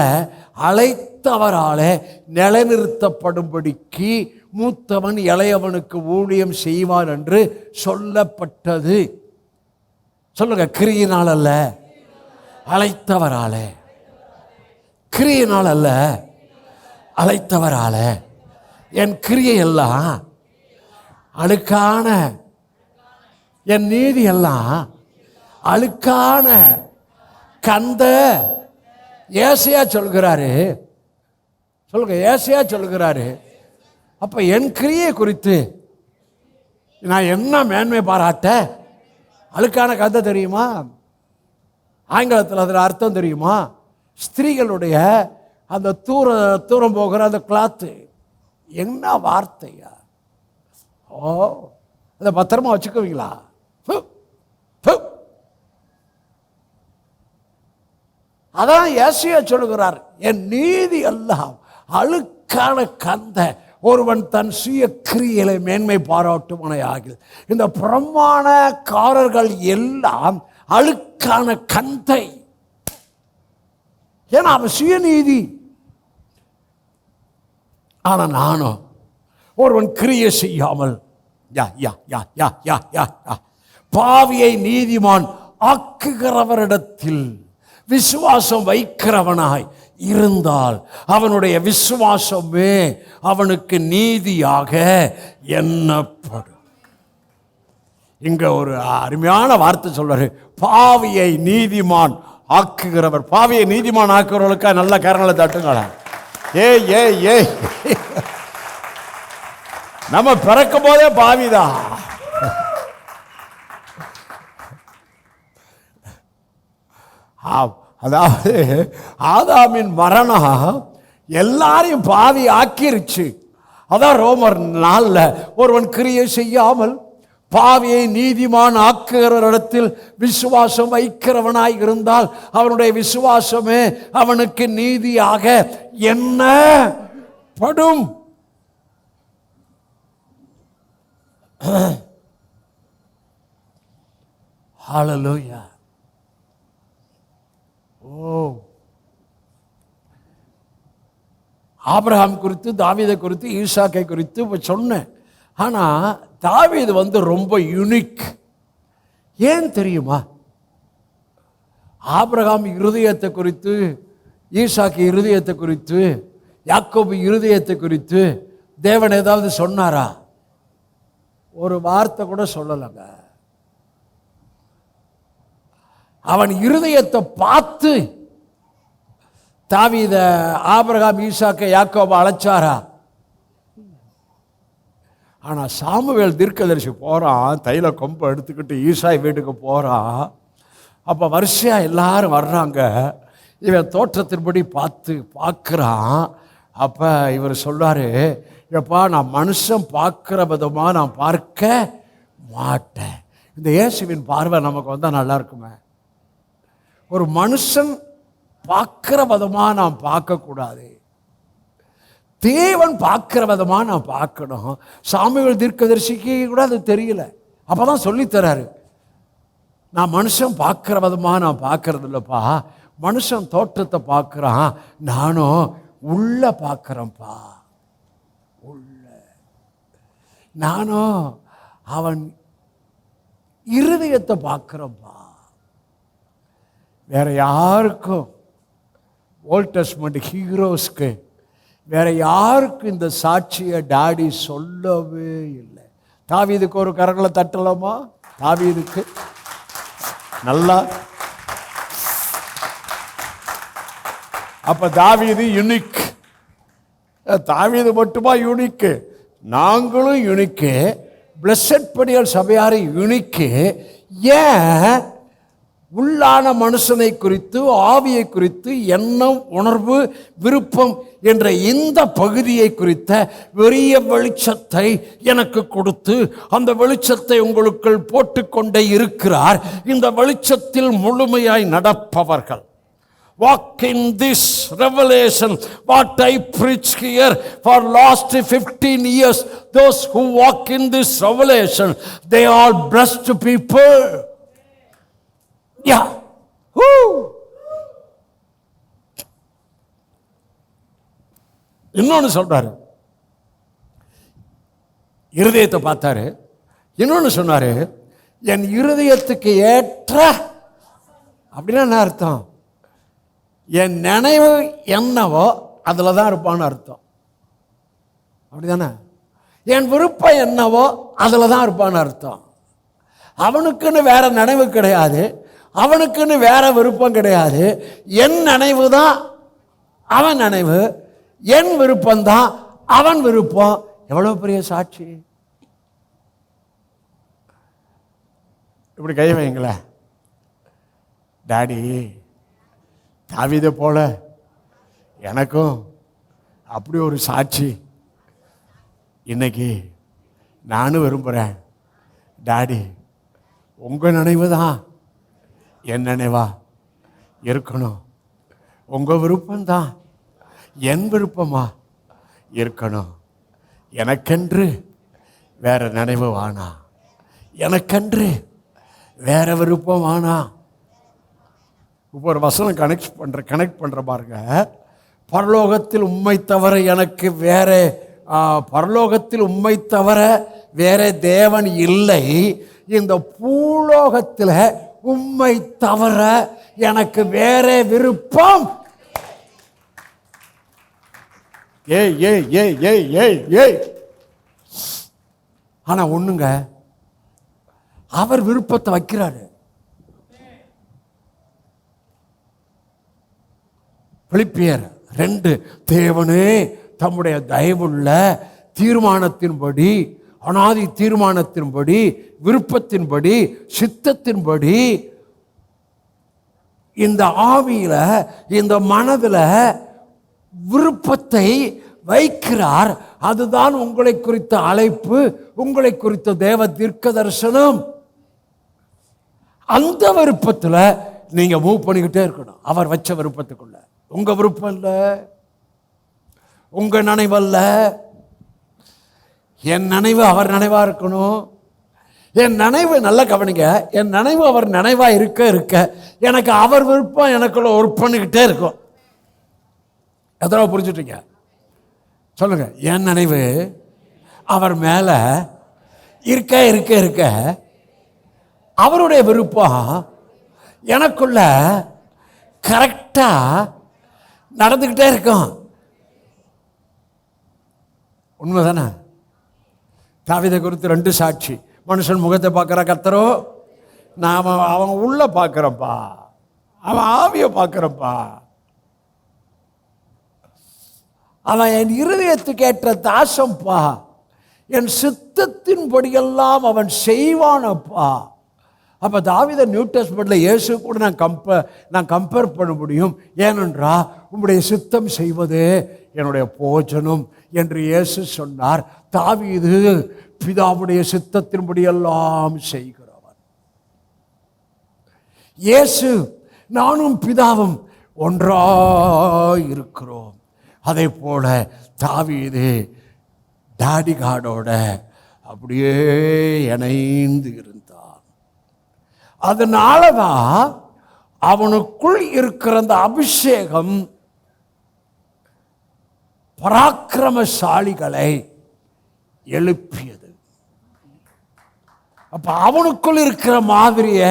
அழைத்தவராலே நிலைநிறுத்தப்படும்படிக்கு மூத்தவன் இளையவனுக்கு ஊழியம் செய்வான் என்று சொல்லப்பட்டது. சொல்லுங்க, கிரியினால் அல்ல அழைத்தவராலே, கிரியினால் அல்ல அழைத்தவராலே. என் கிரியை எல்லாம் அழுக்கான, என் நீதி எல்லாம் அழுக்கான கந்த. ஏசையா சொல்கிறாரு, சொல்லுங்க, ஏசையா சொல்கிறாரு. அப்ப என் கிரியை குறித்து நான் என்ன மேன்மை பாராட்ட? அழுக்கான கந்த தெரியுமா? ஆங்கிலத்தில் அதில் அர்த்தம் தெரியுமா? ஸ்திரீகளுடைய அந்த தூரம் போகிற அந்த கிளாத்து. என்ன வார்த்தையா! ஓ, அதை பத்திரமா வச்சுக்குவீங்களா? அதான் ஏசாயா சொல்லுகிறார், என் நீதி எல்லாம் அழுக்கான கந்த. ஒருவன் தன் சுய கிரியைகளை மேன்மை பாராட்டுமனை ஆகில். இந்த பிரமாணக்காரர்கள் எல்லாம் அழுக்கான கந்தை. ஏன்னா அவன் சுயநீதி. ஆனா நானும் ஒருவன் கிரியை செய்யாமல் பாவியை நீதிமான் ஆக்குகிறவரிடத்தில் விசுவாசம் வைக்கிறவனாய் இருந்தால் அவனுடைய விசுவாசமே அவனுக்கு நீதியாக எண்ணப்படும். இங்க ஒரு அருமையான வார்த்தை சொல்றாரு, பாவியை நீதிமான் ஆக்குகிறவர். பாவியை நீதிமான் ஆக்குகிறவர்களுக்கு நல்ல காரணங்களை தட்டுங்களா? ஏய் நம்ம பிறக்கும் போதே பாவிதான். அதாவது ஆதாமின் மரணம் எல்லாரையும் பாவி ஆக்கிருச்சு. அதான் ரோமர் 4 ஒருவன் கிரியை செய்யாமல் பாவியை நீதிமான் ஆக்குகிற இடத்தில் விசுவாசம் வைக்கிறவனாய் இருந்தால் அவனுடைய விசுவாசமே அவனுக்கு நீதியாக எண்ணப்படும். ஹல்லேலூயா. ஆபிரகாம் குறித்து, தாவீதை குறித்து, ஈசாக்கை குறித்து சொன்னேன். ஆனால் தாவீது ரொம்ப யூனிக். ஏன் தெரியுமா? ஆபிரகாம் இருதயத்தை குறித்து, ஈசாக்கு இருதயத்தை குறித்து, யாக்கோபு இருதயத்தை குறித்து தேவன் ஏதாவது சொன்னாரா? ஒரு வார்த்தை கூட சொல்லலைங்க. அவன் இருதயத்தை பார்த்து தாவீத, ஆபிரகாம், ஈசாக்கை, யாக்கோபை அழைச்சாரா? ஆனால் சாமுவேல் தீர்க்கதரிசி போகிறான், தைல கொம்பை எடுத்துக்கிட்டு ஈசாய் வீட்டுக்கு போகிறான். அப்போ வரிசையாக எல்லாரும் வர்றாங்க. இவன் தோற்றத்தின்படி பார்க்குறான். அப்போ இவர் சொல்றாரு, எப்பா நான் மனுஷன் பார்க்குற விதமாக நான் பார்க்க மாட்டேன். இந்த இயேசுவின் பார்வை நமக்கு வந்தால் நல்லா இருக்குமே. ஒரு மனுஷன் பார்க்குற விதமாக நான் பார்க்கக்கூடாது, தேவன் பார்க்குற விதமாக நான் பார்க்கணும். சாமுவேல் தீர்க்கதரிசிக்கு கூட அது தெரியல. அப்போ தான் சொல்லித்தராரு, நான் மனுஷன் பார்க்குற விதமாக நான் பார்க்கறது இல்லைப்பா, மனுஷன் தோற்றத்தை பார்க்குறான், நானும் உள்ள பார்க்குறேன்ப்பா. உள்ள நானும் அவன் இருதயத்தை பார்க்குறேன்ப்பா. வேற யாருக்கும், ஓல்ட் டெஸ்டமென்ட் ஹீரோஸ்க்கு வேற யாருக்கும் இந்த சாட்சியை டாடி சொல்லவே இல்லை. தாவீதுக்கு ஒரு கரங்களை தட்டலாமா? தாவீதுக்கு நல்லா. அப்ப தாவீது யுனிக். தாவீது மட்டுமா யுனிக்கு? நாங்களும் யுனிக்கு, பிளஸட் படியால் சபையாரை யுனிக்கு. ஏன்? உள்ளான மனுஷனை குறித்து, ஆவியை குறித்து, எண்ணம், உணர்வு, விருப்பம் என்ற இந்த பகுதியை குறித்த பெரிய வெளிச்சத்தை எனக்கு கொடுத்து அந்த வெளிச்சத்தை உங்களுக்குள் போட்டுக்கொண்டே இருக்கிறார். இந்த வெளிச்சத்தில் முழுமையாய் நடப்பவர்கள், walk in this revelation what I preach here for last 15 years, those who walk in this revelation, they are blessed people. Yeah. Woo. இன்னொன்னு சொல்றாரு, இருதயத்தை பார்த்தாரு. இன்னொன்னு சொன்னாரு, என் இருதயத்துக்கு ஏற்ற. அப்படின்னா என்ன அர்த்தம்? என் நினைவு என்னவோ அதில் தான் இருப்பான்னு அர்த்தம். அப்படிதானே? என் விருப்பம் என்னவோ அதில் தான் இருப்பான்னு அர்த்தம். அவனுக்குன்னு வேற நினைவு கிடையாது, அவனுக்குன்னு வேற விருப்பம் கிடையாது. என் நினைவு தான் அவன் நினைவு, என் விருப்பம்தான் அவன் விருப்பம். எவ்வளோ பெரிய சாட்சி! இப்படி கை வைங்களேன். டாடி தாவீதை போல எனக்கும் அப்படி ஒரு சாட்சி இன்னைக்கு நானும் விரும்புகிறேன். டாடி உங்கள் நினைவு தான் என் நினைவா இருக்கணும், உங்கள் விருப்பம்தான் என் விருப்பமா இருக்கணும். எனக்கென்று வேற நினைவு வானா, எனக்கென்று வேற விருப்பம் வானா. இப்போ ஒரு வசனம் கனெக்ட் பண்ணுற பாருங்க. பரலோகத்தில் உம்மை தவிர எனக்கு வேற, பரலோகத்தில் உம்மை தவிர வேற தேவன் இல்லை, இந்த பூலோகத்தில் உம்மை தவிர எனக்கு வேற விருப்பம். ஏய் ஏய் ஏய் ஏய் ஏய் ஏய். ஆனா ஒண்ணுங்க, அவர் விருப்பத்தை வைக்கிறாரு. பிலிப்பியர் 2, தேவனே தம்முடைய தயவுள்ள தீர்மானத்தின்படி, அனாதி தீர்மானத்தின்படி, விருப்பத்தின்படி, சித்தத்தின்படி இந்த ஆவியில, இந்த மனதில் விருப்பத்தை வைக்கிறார். அதுதான் உங்களை குறித்த அழைப்பு, உங்களை குறித்த தேவ தீர்க்க தரிசனம். அந்த விருப்பத்தில் நீங்க மூவ் பண்ணிக்கிட்டே இருக்கணும். அவர் வச்ச விருப்பத்துக்குள்ள. உங்க விருப்பம் இல்லை, உங்க நினைவல்ல. என் நினைவு அவர் நினைவா இருக்கணும். என் நினைவு, நல்ல கவனிங்க, என் நினைவு அவர் நினைவா இருக்க இருக்க எனக்கு அவர் விருப்பம் எனக்குள்ள ஒர்க் பண்ணிக்கிட்டே இருக்கும். எத்தனை புரிஞ்சுட்டீங்க? சொல்லுங்க. என் நினைவு அவர் மேல இருக்க இருக்க இருக்க அவருடைய விருப்பம் எனக்குள்ள கரெக்டா நடந்துக்கிட்டே இருக்கும். உண்மைதானே? தாவீதை குறித்து 2 சாட்சி. மனுஷன் முகத்தை பார்க்குற கர்த்தரோ, நான் அவன் உள்ள பார்க்குறப்பா, அவன் ஆவியை பார்க்குறப்பா, அவன் என் இருதயத்துக்கு ஏற்ற தாசம்பா, என் சித்தத்தின்படியெல்லாம் அவன் செய்வானப்பா. அப்போ தாவீதை நியூ டெஸ்ட்மென்ட்ல இயேசு கூட நான் கம்பேர் பண்ண முடியும். ஏனென்றா உம்முடைய சித்தம் செய்வதே என்னுடைய போஜனம் என்று இயேசு சொன்னார். தாவீது பிதாவுடைய சித்தத்தின்படியெல்லாம் செய்கிறவர். இயேசு நானும் பிதாவும் ஒன்றாயிருக்கிறோம். அதே போல தாவீது டாடி காடோட அப்படியே இணைந்து இருந்தான். அதனாலதான் அவனுக்குள் இருக்கிற அந்த அபிஷேகம் பராக்கிரமசாலிகளை எழுப்பியது. அப்ப அவனுக்குள் இருக்கிற மாதிரிய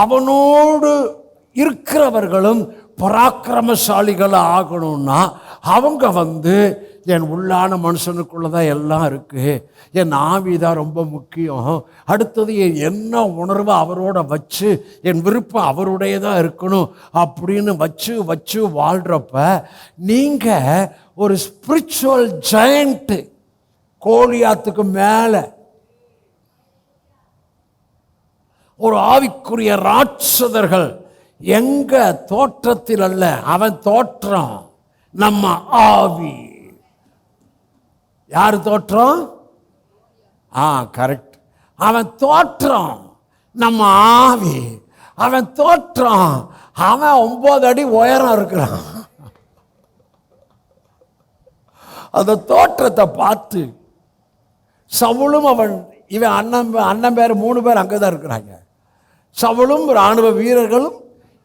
அவனோடு இருக்கிறவர்களும் பராக்கிரமசாலிகள் ஆகணும்னா அவங்க என் உள்ளான மனுஷனுக்குள்ளதான் எல்லாம் இருக்கு, என் ஆவிதான் ரொம்ப முக்கியம், அடுத்தது என்ன உணர்வை அவரோட வச்சு என் விருப்பம் அவருடையதான் இருக்கணும் அப்படின்னு வச்சு வச்சு வாழ்றப்ப நீங்க ஒரு ஸ்பிரிச்சுவல் ஜெயண்ட், கோலியாத்துக்கு மேல ஒரு ஆவிக்குரிய ராட்சதர்கள். எங்க தோற்றத்தில் அல்ல, அவன் தோற்றம் நம்ம ஆவி. யார் தோற்றம்? கரெக்ட். அவன் தோற்றம் நம்ம ஆவி. அவன் தோற்றம், அவன் 9 அடி உயரம் இருக்கிறான். அந்த தோற்றத்தை பார்த்து சவுலும் இவன் அண்ணன் பேர் 3 பேர் அங்கதான் இருக்கிறாங்க. சவுலும் இராணுவ வீரர்களும்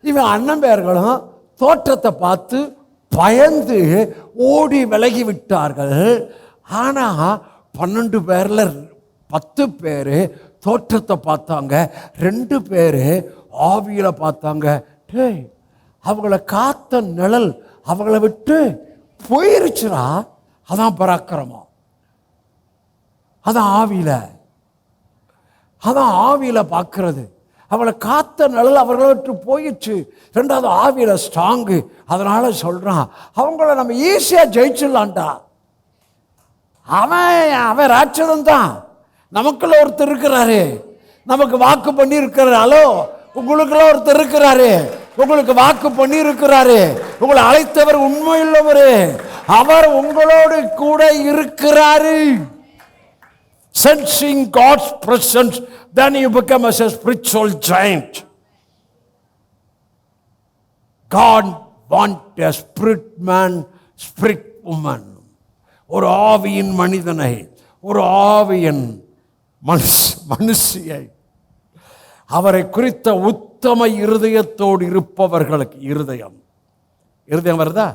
இவன் அண்ணன் பேர்களும் தோற்றத்தை பார்த்து பயந்து ஓடி விலகி விட்டார்கள். ஆனா 12 பேர்ல 10 பேரு தோற்றத்தை பார்த்தாங்க, 2 பேரு ஆவியில பார்த்தாங்க. அவங்கள காத்த நிழல் அவங்கள விட்டு போயிருச்சுடா. அதான் பராக்கிரமம், அதான் ஆவியில பார்க்கிறது. அவளை காத்த நிழல் அவர்களை விட்டு போயிடுச்சு. 2வது ஆவியில ஸ்ட்ராங்கு. அதனால சொல்றான் அவங்கள நம்ம ஈஸியா ஜெயிச்சிடலான்டா. அவன் ராட்சதன் தான், நமக்குள்ள ஒருத்தர் இருக்கிறாரு, நமக்கு வாக்கு பண்ணி இருக்கிறாரு. ஹலோ, உங்களுக்குள்ள ஒருத்தர் இருக்கிறாரு, உங்களுக்கு வாக்கு பண்ணி இருக்கிறாரு, உங்களை அழைத்தவர் உண்மையுள்ளவர், அவர் உங்களோடு கூட இருக்கிறாரு. Sensing God's presence, then you become as a spiritual giant. God wants a spirit man, spirit woman. ஒரு ஆவியின் மனிதனை, ஒரு ஆவியின் மனுஷியை, அவரை குறித்த உத்தம இருதயத்தோடு இருப்பவர்களுக்கு இருதயம் வருதா?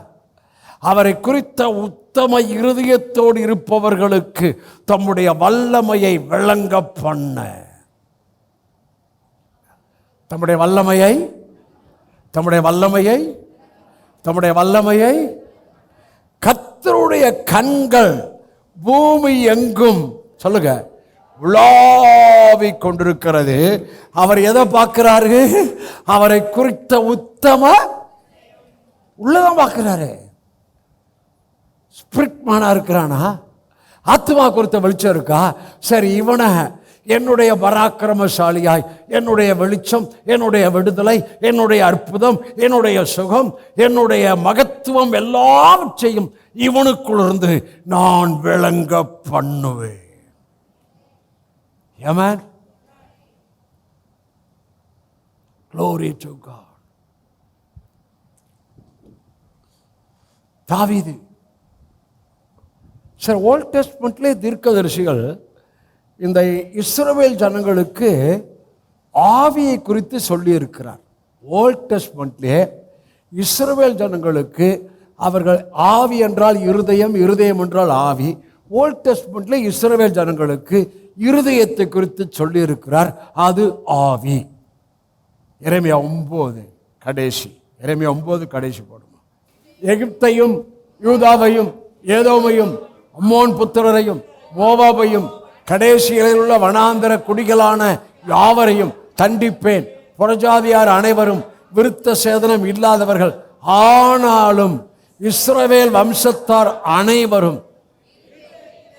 அவரை குறித்த உத்தம இருதயத்தோடு இருப்பவர்களுக்கு தம்முடைய வல்லமையை விளங்க பண்ண, தம்முடைய வல்லமையை கர்த்தருடைய கண்கள் பூமி எங்கும் சொல்லுங்க உலாவிக் கொண்டிருக்கிறது. அவர் எதை பார்க்கிறாரு? அவரை குறித்த உத்தம உள்ளதான் பார்க்கிறாரு. ஸ்பிரிட் மேனா இருக்கிறானா? ஆத்மா குறித்த வெளிச்சம் இருக்கா? சரி, இவனை என்னுடைய பராக்கிரமசாலியாய், என்னுடைய வெளிச்சம், என்னுடைய விடுதலை, என்னுடைய அற்புதம், என்னுடைய சுகம், என்னுடைய மகத்துவம் எல்லாவற்றையும் இவனுக்குள்ளிருந்து நான் விளங்க பண்ணுவேன். Amen. Glory to God. தாவீது சார், ஓல்ட் டெஸ்ட்மெண்ட்லேயே தீர்க்கதரிசிகள் இந்த இஸ்ரவேல் ஜனங்களுக்கு ஆவியை குறித்து சொல்லியிருக்கிறார். ஓல்ட் டெஸ்ட்மெண்ட்லேயே இஸ்ரவேல் ஜனங்களுக்கு அவர்கள் ஆவி என்றால் இருதயம், இருதயம் என்றால் ஆவி. ஓல்ட் டெஸ்ட்மெண்ட்லேயே இஸ்ரவேல் ஜனங்களுக்கு இருதயத்தை குறித்து சொல்லியிருக்கிறார், அது ஆவி. எரேமியா 9 கடைசி போடுமா. எகிப்தையும் யூதாவையும் ஏதோமையும் அம்மோன் புத்திரரையும் மோவாபையும் கடைசியில் உள்ள வனாந்தர குடிகளான யாவரையும் தண்டிப்பேன். புறஜாதியார் அனைவரும் விருத்த சேதனம் இல்லாதவர்கள், ஆனாலும் இஸ்ரவேல் வம்சத்தார் அனைவரும்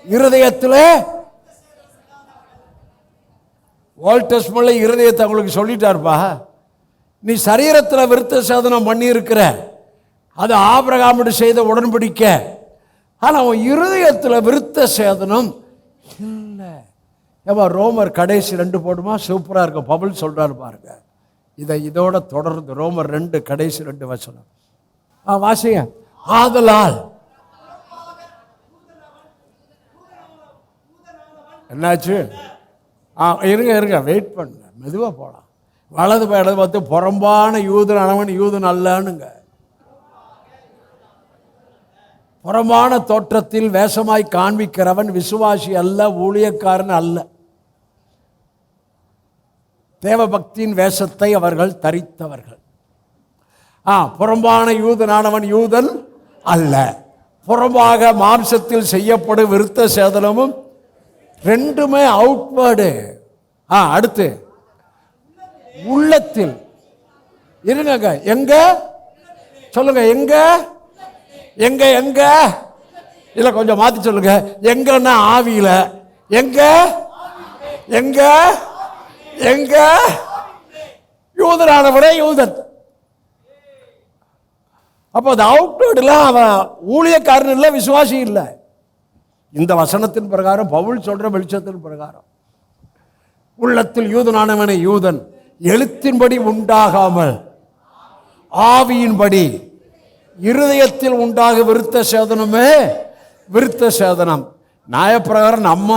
இருதயத்திலே ஓல்ட் டெஸ்ட்மென்ட்ல இருதயத்தை அவங்களுக்கு சொல்லிட்டாருப்பா. நீ சரீரத்தில் விருத்த சேதனம் பண்ணி இருக்கிற, அது ஆபிரகாமோடு செய்த உடன்படிக்கை. ஆனால் அவன் இருதயத்தில் விருத்த சேதனம் இல்லை. ஏமா ரோமர் கடைசி 2 போடுமா, சூப்பராக இருக்கும். பவுல் சொல்றாரு பாருங்க, இதோட தொடர்ந்து ரோமர் 2 கடைசி 2 வசனம் வாசிங்க. ஆதலால் என்னாச்சு? இருங்க வெயிட் பண்ணுங்க, மெதுவாக போகலாம். வலது இடது பார்த்து புறம்பான யூதனானவன் யூதன் அல்லனுங்க. புறம்பான தோற்றத்தில் வேஷமாய் காண்பிக்கிறவன் விசுவாசி அல்ல, ஊழியக்காரன் அல்ல. தேவபக்தியின் வேஷத்தை அவர்கள் தரித்தவர்கள். புறம்பான யூதனானவன் யூதன் அல்ல. புறம்பாக மாம்சத்தில் செய்யப்படும் விருத்த சேதனமும் ரெண்டுமே அவுட்வேர்டு. அடுத்து உள்ளத்தில் இருங்க. எங்க சொல்லுங்க, எங்க எங்க எங்க இல்ல, கொஞ்சம் மாத்தி சொல்லுங்க. எங்கன்னா ஆவியில, எங்க எங்க எங்க யூதனானவரே யூதன். அப்போ அது அவுட்வேர்டுல அவன் ஊழியக்காரன் இல்லை, விசுவாசி இல்லை. இந்த வசனத்தின் பிரகாரம், பவுல் சொல்ற வெளிச்சத்தின் பிரகாரம், உள்ளத்தில் யூதனானவனை யூதன், எழுத்தின்படி உண்டாகாமல் ஆவியின்படி இருதயத்தில் உண்டாக விருத்த சேதனமே விருத்த சேதனம். நியாயப்பிரகாரம் நம்ம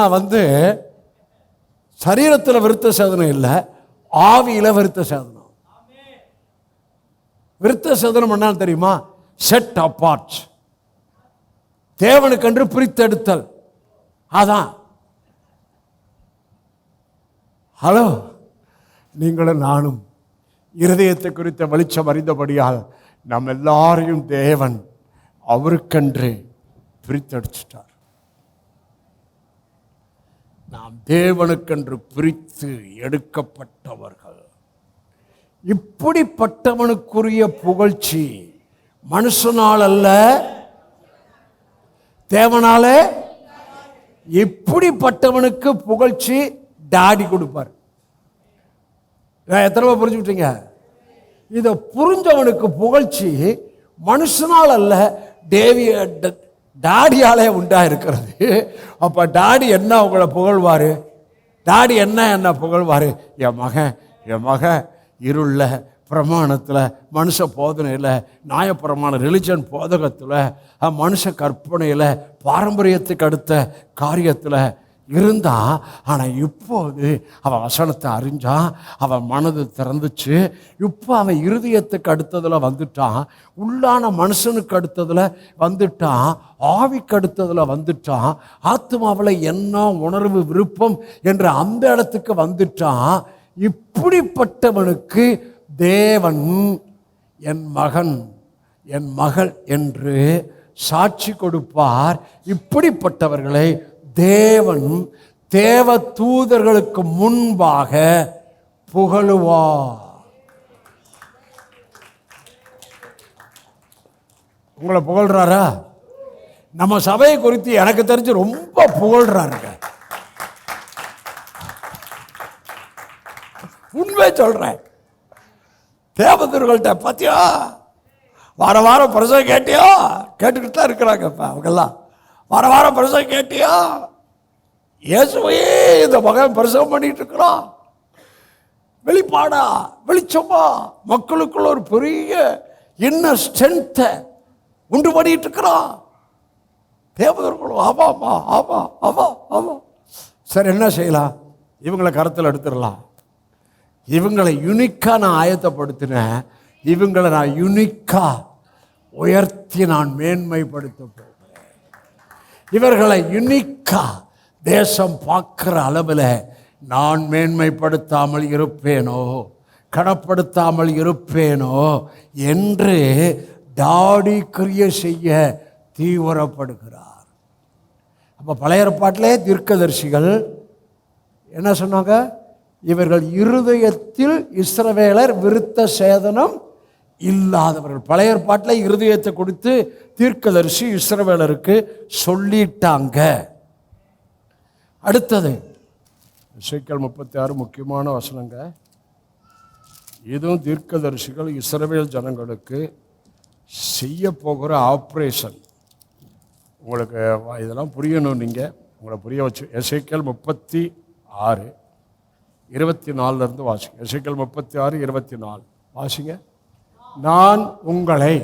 சரீரத்தில் விருத்த சேதனம் இல்லை, ஆவியில விருத்த சேதனம். விருத்த சேதனம் என்ன தெரியுமா? செட் அபார்ட், தேவனுக்கென்று பிரித்தெடுத்தல். அதான். ஹலோ, நீங்களும் நானும் இருதயத்தை குறித்த வெளிச்சம் அறிந்தபடியால் நம்ம எல்லாரையும் தேவன் அவருக்கென்று பிரித்தெடுச்சிட்டார். நாம் தேவனுக்கென்று பிரித்து எடுக்கப்பட்டவர்கள். இப்படிப்பட்டவனுக்குரிய புகழ்ச்சி மனுஷனால் அல்ல, தேவனாலே. இப்படிப்பட்டவனுக்கு புகழ்ச்சி டாடி கொடுப்பார். எத்தனை பேர் புரிஞ்சுக்கிட்டீங்க? இதை புரிஞ்சவனுக்கு புகழ்ச்சி மனுஷனால் அல்ல, டாடியாலே உண்டா இருக்கிறது. அப்ப டாடி என்ன உங்களை புகழ்வாரு? டாடி என்ன புகழ்வாரு? என் மகன் இருள பிரமாணத்தில், மனுஷ போதனையில், நியாயப்பிரமாண ரிலிஜன் போதகத்தில், மனுஷ கற்பனையில், பாரம்பரியத்துக்கு அடுத்த காரியத்தில் இருந்தான். ஆனால் இப்போது அவன் வசனத்தை அறிஞ்சான், அவன் மனது திறந்துச்சு. இப்போ அவன் இருதயத்துக்கு அடுத்ததில் வந்துட்டான், உள்ளான மனுஷனுக்கு அடுத்ததில் வந்துட்டான், ஆவிக்கு அடுத்ததில் வந்துட்டான், ஆத்மாவில் என்ன உணர்வு விருப்பம் என்ற அந்த இடத்துக்கு வந்துட்டான். இப்படிப்பட்டவனுக்கு தேவன் என் மகன் என் மகள் என்று சாட்சி கொடுப்பார். இப்படிப்பட்டவர்களை தேவன் தேவ தூதர்களுக்கு முன்பாக புகழுவார். உங்களை புகழ்றாரா? நம்ம சபையை குறித்து எனக்கு தெரிஞ்சு ரொம்ப புகழ்றாருங்க. உண்மை சொல்றேன். தேவதூர்கள்ட்ட பார்த்தியா, வாரம் பிரசவம் கேட்டியா? கேட்டுக்கிட்டு தான் இருக்கிறாங்க. இப்போ அவங்கெல்லாம் வாரம் பிரசவம் கேட்டியா? இயேசுவையே இந்த மகன் பிரசவம் பண்ணிட்டு இருக்கிறான். வெளிப்பாடா, வெளிச்சமா, மக்களுக்குள்ள ஒரு பெரிய இன்னர் ஸ்ட்ரென்த்தை உண்டு பண்ணிட்டு இருக்கிறான். தேவதூர்களும் ஆமாம்மா ஆமா ஆமா ஆமா. சரி, என்ன செய்யலாம்? இவங்களை கருத்தில் எடுத்துடலாம். இவங்களை யுனிக்கா நான் ஆயத்தப்படுத்தினேன். இவங்களை நான் யுனிக்கா உயர்த்தி நான் மேன்மைப்படுத்த போகிறேன். இவர்களை யுனிக்கா தேசம் பார்க்கிற அளவில் நான் மேன்மைப்படுத்தாமல் இருப்பேனோ, கனப்படுத்தாமல் இருப்பேனோ என்று டாடி கிரியை செய்ய தீவிரப்படுகிறார். அப்போ பழைய ஏற்பாட்டிலே தீர்க்கதரிசிகள் என்ன சொன்னாங்க? இவர்கள் இருதயத்தில் இஸ்ரவேலர் விருத்த சேதனம் இல்லாதவர்கள். பழைய ஏற்பாட்டில் இருதயத்தை கொடுத்து தீர்க்கதரிசி இஸ்ரவேலருக்கு சொல்லிட்டாங்க. அடுத்தது எசேக்கியேல் 36 முக்கியமான வசனங்க. இதுவும் தீர்க்கதரிசிகள் இஸ்ரவேல் ஜனங்களுக்கு செய்ய போகிற ஆப்ரேஷன். உங்களுக்கு இதெல்லாம் புரியணும், நீங்கள் உங்களை புரிய வச்சு. எசேக்கியேல் 36 24 வாசிங்க. எசேக்கியேல் 36 24 வாசிங்க. நான் உங்களை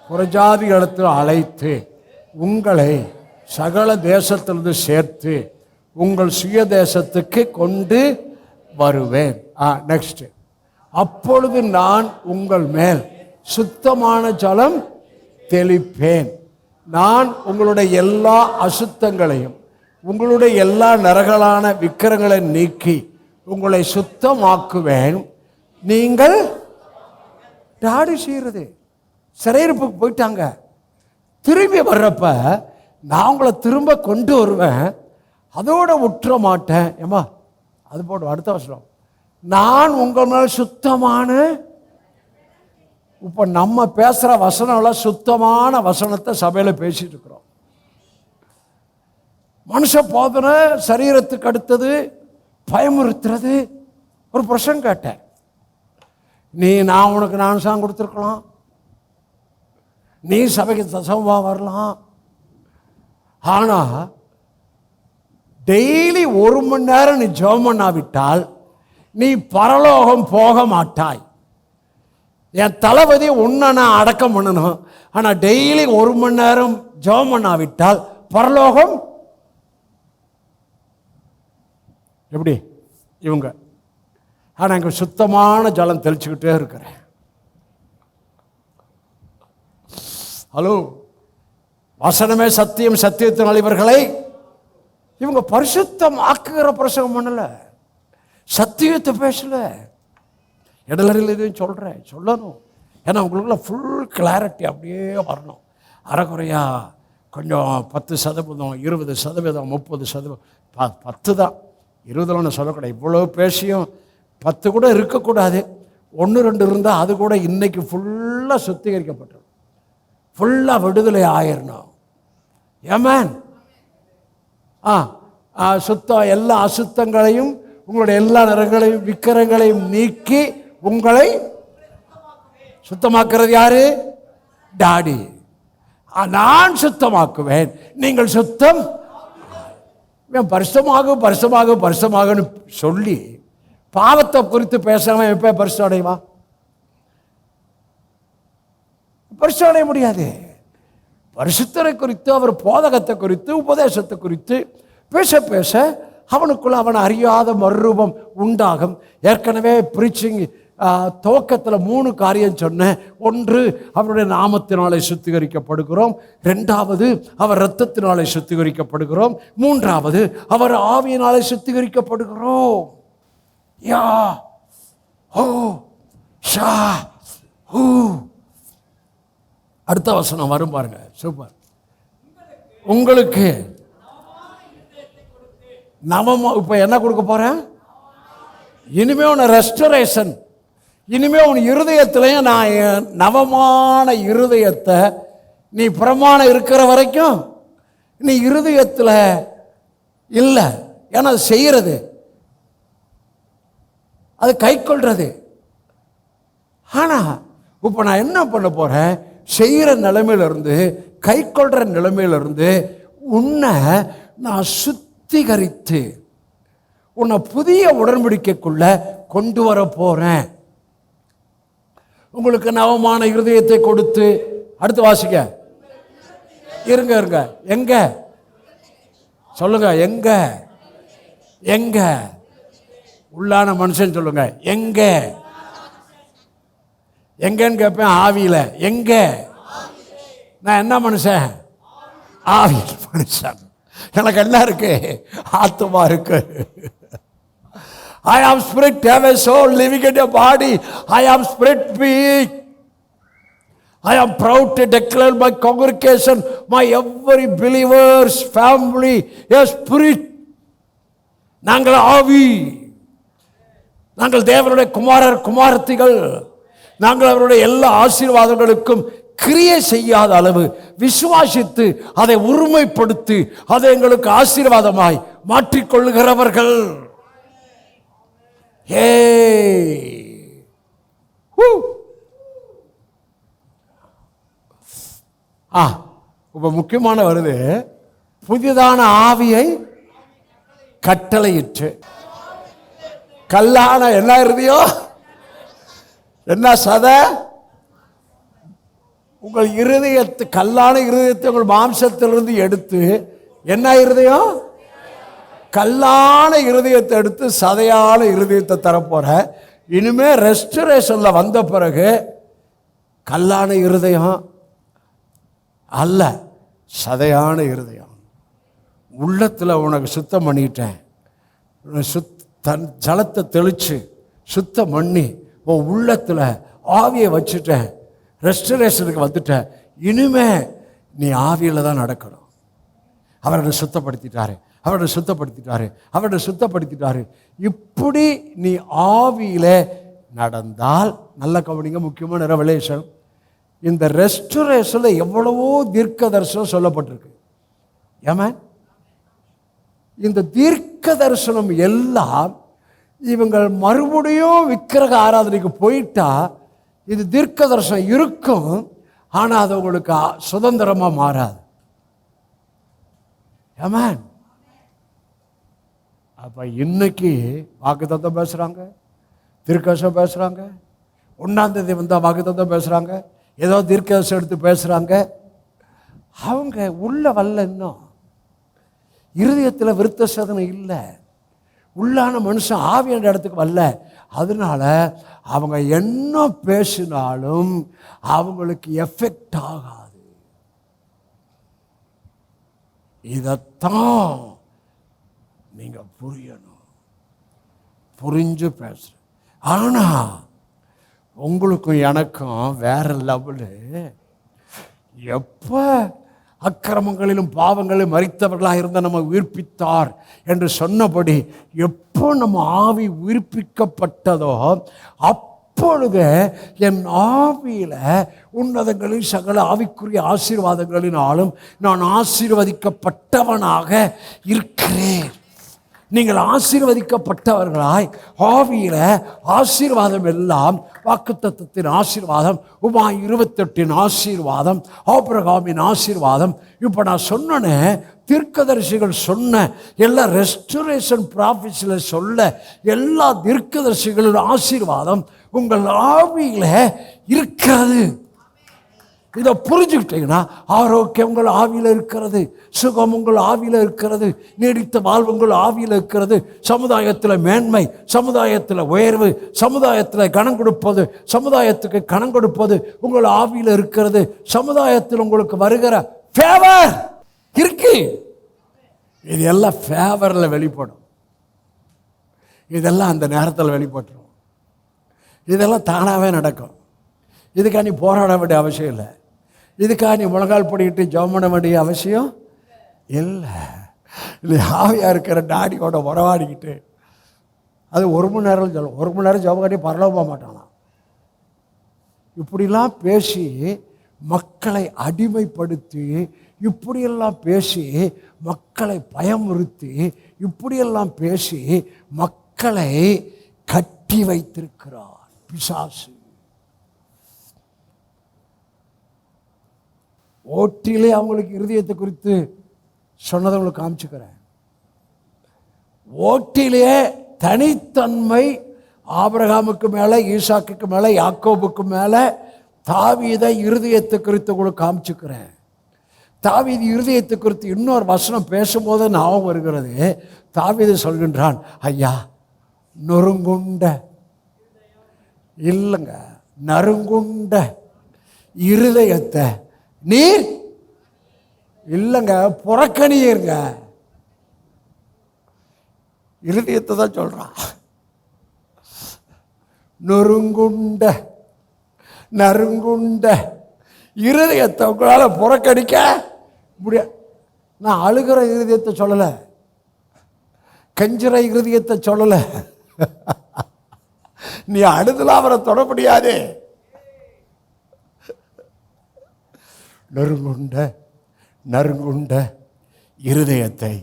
புறஜாதிகளிடத்தில் அழைத்து உங்களை சகல தேசத்திலிருந்து சேர்த்து உங்கள் சுய தேசத்துக்கு கொண்டு வருவேன். நெக்ஸ்ட். அப்பொழுது நான் உங்கள் மேல் சுத்தமான ஜலம் தெளிப்பேன். நான் உங்களுடைய எல்லா அசுத்தங்களையும் உங்களுடைய எல்லா நரகலான விக்கிரங்களை நீக்கி உங்களை சுத்தமாக்குவேன். நீங்கள் டாடி செய்கிறது சிறையிருப்புக்கு போயிட்டாங்க. திரும்பி வர்றப்ப நான் உங்களை திரும்ப கொண்டு வருவேன், அதோட விட்டுற மாட்டேன். ஏமா அது போட்டு அடுத்த வசனம், நான் உங்கள் மேல் சுத்தமான. இப்போ நம்ம பேசுகிற வசனம்லாம் சுத்தமான வசனத்தை சபையில் பேசிட்டு இருக்கிறோம். மனுஷ போதனை சரீரத்துக்கு அடுத்தது பயமுறுத்துறது. ஒரு பிரசங்கம் கேட்டேன், நான் உனக்கு ஞானஸ்நானம் கொடுத்துருக்கலாம், நீ சபைக்கு தசமமாக வரலாம், ஆனால் டெய்லி 1 மணி நேரம் நீ ஜெபம் பண்ணாவிட்டால் நீ பரலோகம் போக மாட்டாய். என் தளபதி உன்னை நான் அடக்கம் பண்ணணும், ஆனால் டெய்லி 1 மணி நேரம் ஜெபம் பண்ணாவிட்டால் பரலோகம் எப்படி? இவங்க ஆனால் இங்கே சுத்தமான ஜலம் தெளிச்சுக்கிட்டே இருக்கிறேன். ஹலோ, வசனமே சத்தியம், சத்தியத்தினால் இவர்களை இவங்க பரிசுத்தம் ஆக்குகிற பிரசங்கம் பண்ணல, சத்தியத்தை பேசல. இடலறில் இதையும் சொல்கிறேன், சொல்லணும். ஏன்னா உங்களுக்குள்ள ஃபுல் கிளாரிட்டி அப்படியே வரணும். அறகுறையா கொஞ்சம் 10%, 20%, 30%, 10 தான், 20 சொல்லக்கூடாது. இவ்வளோ பேசியும் 10 கூட இருக்கக்கூடாது. 1, 2 இருந்தால் அது கூட இன்னைக்கு ஃபுல்லாக சுத்திகரிக்கப்பட்டது, ஃபுல்லாக விடுதலை ஆயிரணும். ஏமேன். சுத்தம், எல்லா அசுத்தங்களையும் உங்களுடைய எல்லா நிறங்களையும் விக்கிரங்களையும் நீக்கி உங்களை சுத்தமாக்குறது யாரு? டாடி. நான் சுத்தமாக்குவேன், நீங்கள் சுத்தம். பரிசுத்தமாக பரிசுத்தமாக பரிசுத்தமாகன்னு சொல்லி பாவத்தை குறித்து பேசாம எப்ப பரிசுத்தம் அடைவா? பரிசுத்தம் அடைய முடியாது. பரிசுத்தரை குறித்து, அவர் போதகத்தை குறித்து, உபதேசத்தை குறித்து பேச பேச அவனுக்குள்ள அவன் அறியாத மறுரூபம் உண்டாகும். ஏற்கனவே பிரீச்சிங் துவக்கத்தில் 3 காரியம் சொன்னேன். 1, அவருடைய நாமத்தினாலே சுத்திகரிக்கப்படுகிறோம். 2வது, அவர் இரத்தத்தினாலே சுத்திகரிக்கப்படுகிறோம். 3வது, அவர் ஆவியினாலே சுத்திகரிக்கப்படுகிறோம். யா ஓ ஷா ஹூ. அடுத்த வசனம் வரும் பாருங்க, சூப்பர். உங்களுக்கு நவமா, இப்போ என்ன கொடுக்க போறேன்? இனிமே உன்னை ரெஸ்டரேஷன், இனிமே உன் இருதயத்திலையும் நான் நவமான இருதயத்தை, நீ பிரமாணம் இருக்கிற வரைக்கும் நீ இருதயத்தில் இல்லை. ஏன்னா அது செய்கிறது, அது கை கொள்றது. ஆனால் இப்போ நான் என்ன பண்ண போகிறேன்? செய்கிற நிலைமையிலிருந்து, கை கொள்கிற நிலைமையிலிருந்து உன்னை நான் சுத்திகரித்து உன்னை புதிய உடன்படிக்கைக்குள்ள கொண்டு வர போகிறேன். உங்களுக்கு நவமான இருதயத்தை கொடுத்து, அடுத்து வாசிக்க. இருங்க இருங்க, எங்க சொல்லுங்க, எங்க எங்க உள்ளான மனுஷன் சொல்லுங்க, எங்க எங்கன்னு கேட்பேன். ஆவியில. எங்க? நான் என்ன மனுஷன்? ஆவியில் மனுஷன். எனக்கு என்ன இருக்கு? ஆத்துமா இருக்கு. I am spirit, have a soul, living in a body. I am spirit being. I am proud to declare my congregation, my every believer's family, a spirit. நாங்கள் ஆவி, நாங்கள் தேவனுடைய குமாரர் குமாரத்திகள். நாங்கள் அவருடைய எல்லா ஆசீர்வாதங்களுக்கும் கிரியை செய்யாத அளவு விசுவாசித்து அதை உரிமைப்படுத்தி அதை எங்களுக்கு ஆசீர்வாதமாய் மாற்றிக்கொள்கிறவர்கள். ஹே ரொம்ப முக்கியமான வருது, புதிதான ஆவியை கட்டளையிற்று. கல்லான என்ன இருதயம், என்ன சதை, உங்கள் இருதயத்தை, கல்லான இருதயத்தை உங்கள் மாம்சத்திலிருந்து எடுத்து, என்ன இருதயம், கல்லான இருதயத்தை எடுத்து சதையான இருதயத்தை தரப்போற. இனிமே ரெஸ்டரேஷன்ல வந்த பிறகு கல்லான இருதயம் அல்ல, சதையான இருதயம். உள்ளத்தில் உனக்கு சுத்தம் பண்ணிட்டேன், ஜலத்தை தெளிச்சு சுத்தம் பண்ணி உன் உள்ளத்தில் ஆவியை வச்சுட்டேன், ரெஸ்டரேஷனுக்கு வந்துட்டேன். இனிமே நீ ஆவியில் தான் நடக்கணும். அவரை சுத்தப்படுத்திட்டாரு, அவரை சுத்தப்படுத்திட்டாரு, அவரை சுத்தப்படுத்திட்டாரு. இப்படி நீ ஆவியில நடந்தால், நல்ல கவனிங்க, முக்கியமான ரெவலேஷன். இந்த ரெஸ்டரேஷன்ல எவ்வளவோ தீர்க்க தரிசனம் சொல்லப்பட்டிருக்கு. ஏமா இந்த தீர்க்க தரிசனம் எல்லாம் இவங்கள் மறுபடியும் விக்கிரக ஆராதனைக்கு போயிட்டா இது தீர்க்க தரிசனம் இருக்கும், ஆனால் அது உங்களுக்கு சுதந்திரமா மாறாது. ஆமென். அப்ப இன்னைக்கு வாக்குத்தத்தம் பேசுறாங்க, தீர்க்கதரிசனம் பேசுறாங்க, 1ஆம் தேதி வந்தா வாக்குத்தத்தம் பேசுறாங்க, ஏதோ தீர்க்கதரிசனம் எடுத்து பேசுறாங்க. அவங்க உள்ள வரல, இன்னும் இருதயத்தில் விருத்த சேதனை இல்லை, உள்ளான மனுஷன் ஆவியான இடத்துக்கு வரல. அதனால அவங்க என்ன பேசினாலும் அவங்களுக்கு எஃபெக்ட் ஆகாது. இதைத்தான் நீங்க புரியணும், புரிஞ்சு பேசுற. ஆனா உங்களுக்கும் எனக்கும் வேற லெவலு. எப்ப அக்கிரமங்களிலும் பாவங்களிலும் மரித்தவர்களாக இருந்த நம்ம உயிர்ப்பித்தார் என்று சொன்னபடி எப்போ நம்ம ஆவி உயிர்ப்பிக்கப்பட்டதோ அப்பொழுது என் ஆவியில உன்னதங்களில் சகல ஆவிக்குரிய ஆசீர்வாதங்களினாலும் நான் ஆசீர்வதிக்கப்பட்டவனாக இருக்கிறேன். நீங்கள் ஆசீர்வதிக்கப்பட்டவர்களாய் ஆவியில ஆசீர்வாதம் எல்லாம், வாக்குத்தத்தத்தின் ஆசீர்வாதம், உபாய் 28 ஆசீர்வாதம், ஆபிரகாமின் ஆசீர்வாதம். இப்போ நான் சொன்னேனே, தீர்க்கதரிசிகள் சொன்ன எல்லா ரெஸ்டரேஷன் ப்ராஃபிட்ஸ்ல சொல்ல எல்லா தீர்க்கதரிசிகளின் ஆசீர்வாதம் உங்கள் ஆவியில இருக்கிறது. இதை புரிஞ்சுக்கிட்டீங்கன்னா ஆரோக்கியம் உங்கள் ஆவியில் இருக்கிறது, சுகம் உங்கள் ஆவியில் இருக்கிறது, நீடித்த வாழ்வு உங்கள் ஆவியில் இருக்கிறது, சமுதாயத்தில் மேன்மை, சமுதாயத்தில் உயர்வு, சமுதாயத்தில் கனம் கொடுப்பது, சமுதாயத்துக்கு கனம் கொடுப்பது உங்கள் ஆவியில் இருக்கிறது. சமுதாயத்தில் உங்களுக்கு வருகிற ஃபேவர் இருக்கு. இது எல்லாம் ஃபேவரில் வெளிப்படும். இதெல்லாம் அந்த நேரத்தில் வெளிப்பட்டுரும். இதெல்லாம் தானாகவே நடக்கும். இதுக்காக நீ போராட வேண்டிய அவசியம் இல்லை. இதுக்காக நீ முழங்கால் போடிக்கிட்டு ஜெபம் பண்ண வேண்டிய அவசியம் இல்லை. இல்லை, ஆவியாக இருக்கிற டாடியோட உறவாடிக்கிட்டு அது 1 மணி நேரம் சொல்லும், 1 மணி நேரம் ஜெபம் பண்ணி பரலோகம் போக மாட்டானா. இப்படிலாம் பேசி மக்களை அடிமைப்படுத்தி, இப்படியெல்லாம் பேசி மக்களை பயமுறுத்தி, இப்படியெல்லாம் பேசி மக்களை கட்டி வைத்திருக்கிறார் பிசாசு. ஓட்டிலே அவங்களுக்கு இருதயத்தை குறித்து சொன்னதை உங்களுக்கு காமிச்சுக்கிறேன். ஓட்டிலே தனித்தன்மை ஆபிரகாமுக்கு மேலே, ஈசாக்குக்கு மேலே, யாக்கோபுக்கு மேலே, தாவீதை இருதயத்தை குறித்து உங்களுக்கு காமிச்சுக்கிறேன். தாவீது இருதயத்தை குறித்து இன்னொரு வசனம் பேசும்போது ஞாபகம் வருகிறது. தாவீது சொல்கின்றான், ஐயா நொறுங்குண்ட இல்லைங்க, நறுங்குண்ட இருதயத்தை நீர் இல்லைங்க, புறக்கணியிருங்க. இருதயத்தை தான் சொல்றான். நொறுங்குண்ட நறுங்குண்ட இருதயத்தை உங்களால் புறக்கணிக்க முடியாது. நான் அழுகிற இருதயத்தை சொல்லலை, கெஞ்சுற இருதயத்தை சொல்லலை. நீ அழுதுலாம் அவரை தொட முடியாது. நறுங்குண்ட நறுங்குண்ட இருதயத்தை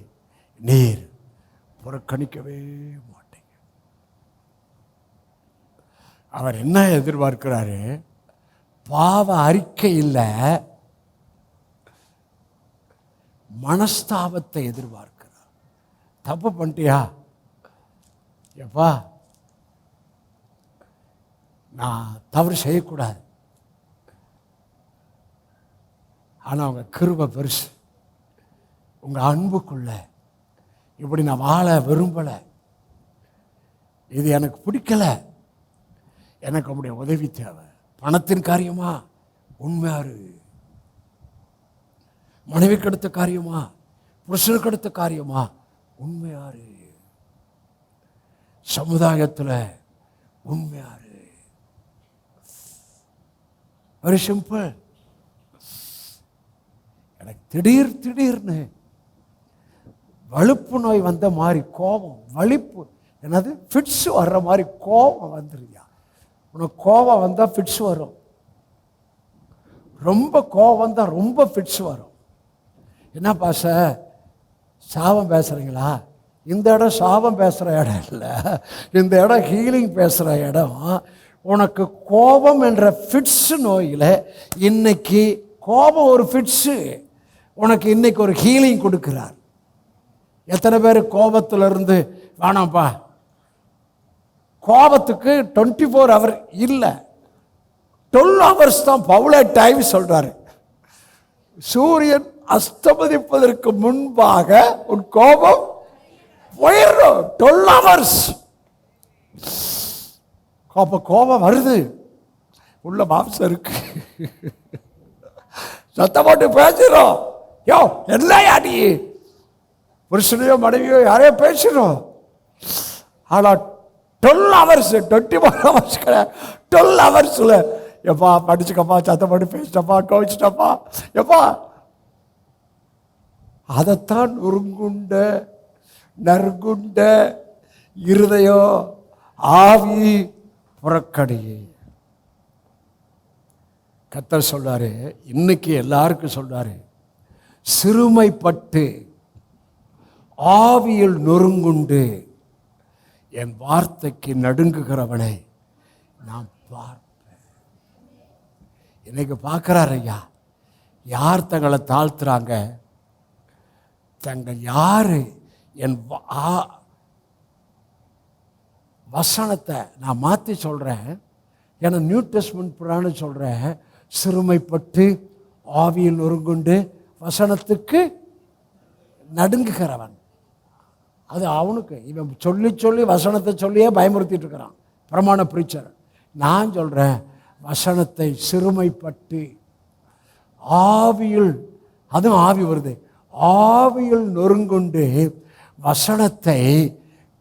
நீர் புறக்கணிக்கவே மாட்டீங்க. அவர் என்ன எதிர்பார்க்கிறாரு? பாவ அறிக்கை இல்லை, மனஸ்தாபத்தை எதிர்பார்க்கிறார். தப்பு பண்ணிட்டியா? எப்பா நான் தவறு செய்யக்கூடாது, ஆனால் உங்கள் கிருபை பெருசு, உங்கள் அன்புக்குள்ள இப்படி நான் வாழ விரும்பலை, இது எனக்கு பிடிக்கலை, எனக்கு உங்களுடைய உதவி தேவை. பணத்தின் காரியமா உண்மையாரு, மனைவிக்கு அடுத்த காரியமா, புருஷனுக்கு அடுத்த காரியமா உண்மையாரு, சமுதாயத்தில் உண்மையாரு. Very simple. எனக்கு திடீர்னு வலுப்பு நோய் வந்த மாதிரி கோபம், வலிப்பு என்னது ஃபிட்ஸ் வர்ற மாதிரி கோபம் வந்துருயா. உனக்கு கோபம் வந்தால் ஃபிட்ஸ் வரும், ரொம்ப கோபம் வந்தால் ரொம்ப ஃபிட்ஸ் வரும். என்ன பாச சாபம் பேசுகிறீங்களா? இந்த இடம் சாபம் பேசுகிற இடம் இல்லை, இந்த இடம் ஹீலிங் பேசுகிற இடம். உனக்கு கோபம் என்ற ஃபிட்ஸ் நோயில் இன்னைக்கு கோபம் ஒரு ஃபிட்ஸு, உனக்கு இன்னைக்கு ஒரு ஹீலிங் கொடுக்குறார். எத்தனை பேர் கோபத்திலிருந்து வேணாம்ப்பா, கோபத்துக்கு 24 hour இல்லை, 12 hours தான் பவுல டைம் சொல்றாரு. சூரியன் அஸ்தமதிப்பதற்கு முன்பாக உன் கோபம் போயிடும். 12 hours. கோபம் வருது, உள்ள மாம்சம் இருக்கு, சத்தம் போட்டு பேசுறோம். யோ என்னையா நீ புருஷனையோ மனைவியோ யாரையோ பேசுறோம், ஆனால் 12 hours 24 hours கிடையாது, 12 hours எப்பா படிச்சுக்கப்பா, சத்தம் போட்டு பேசிட்டப்பா, கோவிச்சிட்டப்பா எப்பா. அதைத்தான் நறுங்குண்ட இருதயம் ஆவி புறக்கடியே. கர்த்தர் சொல்றாரு, இன்னைக்கு எல்லாருக்கும் சொல்றாரு, சிறுமைப்பட்டு ஆவியில் நொறுங்குண்டு என் வார்த்தைக்கு நடுங்குகிறவனை நான் பார்ப்பேன். இன்னைக்கு பார்க்கிறார் ஐயா, யார் தங்களை தாழ்த்துறாங்க, தங்கள் யாரு என் வசனத்தை நான் மாற்றி சொல்கிறேன், ஏன்னா நியூ டெஸ்ட்மென்ட் புராணம் சொல்கிறேன், சிறுமைப்பட்டு ஆவியில் நொறுங்குண்டு வசனத்துக்கு நடுங்குகிறவன். அது அவனுக்கு, இவன் சொல்லி வசனத்தை சொல்லியே பயமுறுத்திட்டு இருக்கிறான் பிரமாண பிரீச்சர். நான் சொல்கிறேன், வசனத்தை சிறுமைப்பட்டு ஆவியில், அதுவும் ஆவி வருது, ஆவியில் நொறுங்குண்டு வசனத்தை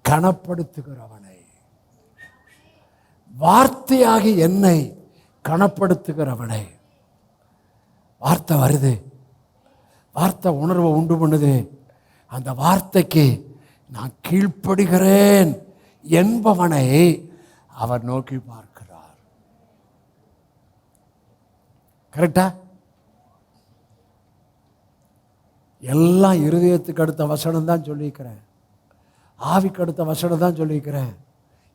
கனப்படுத்துகிறவனை, வார்த்தையாகி என்னை கனப்படுத்துகிறவனை. வார்த்தை வருது, வார்த்தை உணர்வை உண்டு பண்ணுது, அந்த வார்த்தைக்கு நான் கீழ்ப்படுகிறேன் என்பவனை அவர் நோக்கி பார்க்கிறார். கரெக்டா? எல்லாம் இருதயத்துக்கு அடுத்த வசனம் தான் சொல்லியிருக்கிறேன், ஆவிக்கு அடுத்த வசனம் தான் சொல்லியிருக்கிறேன்.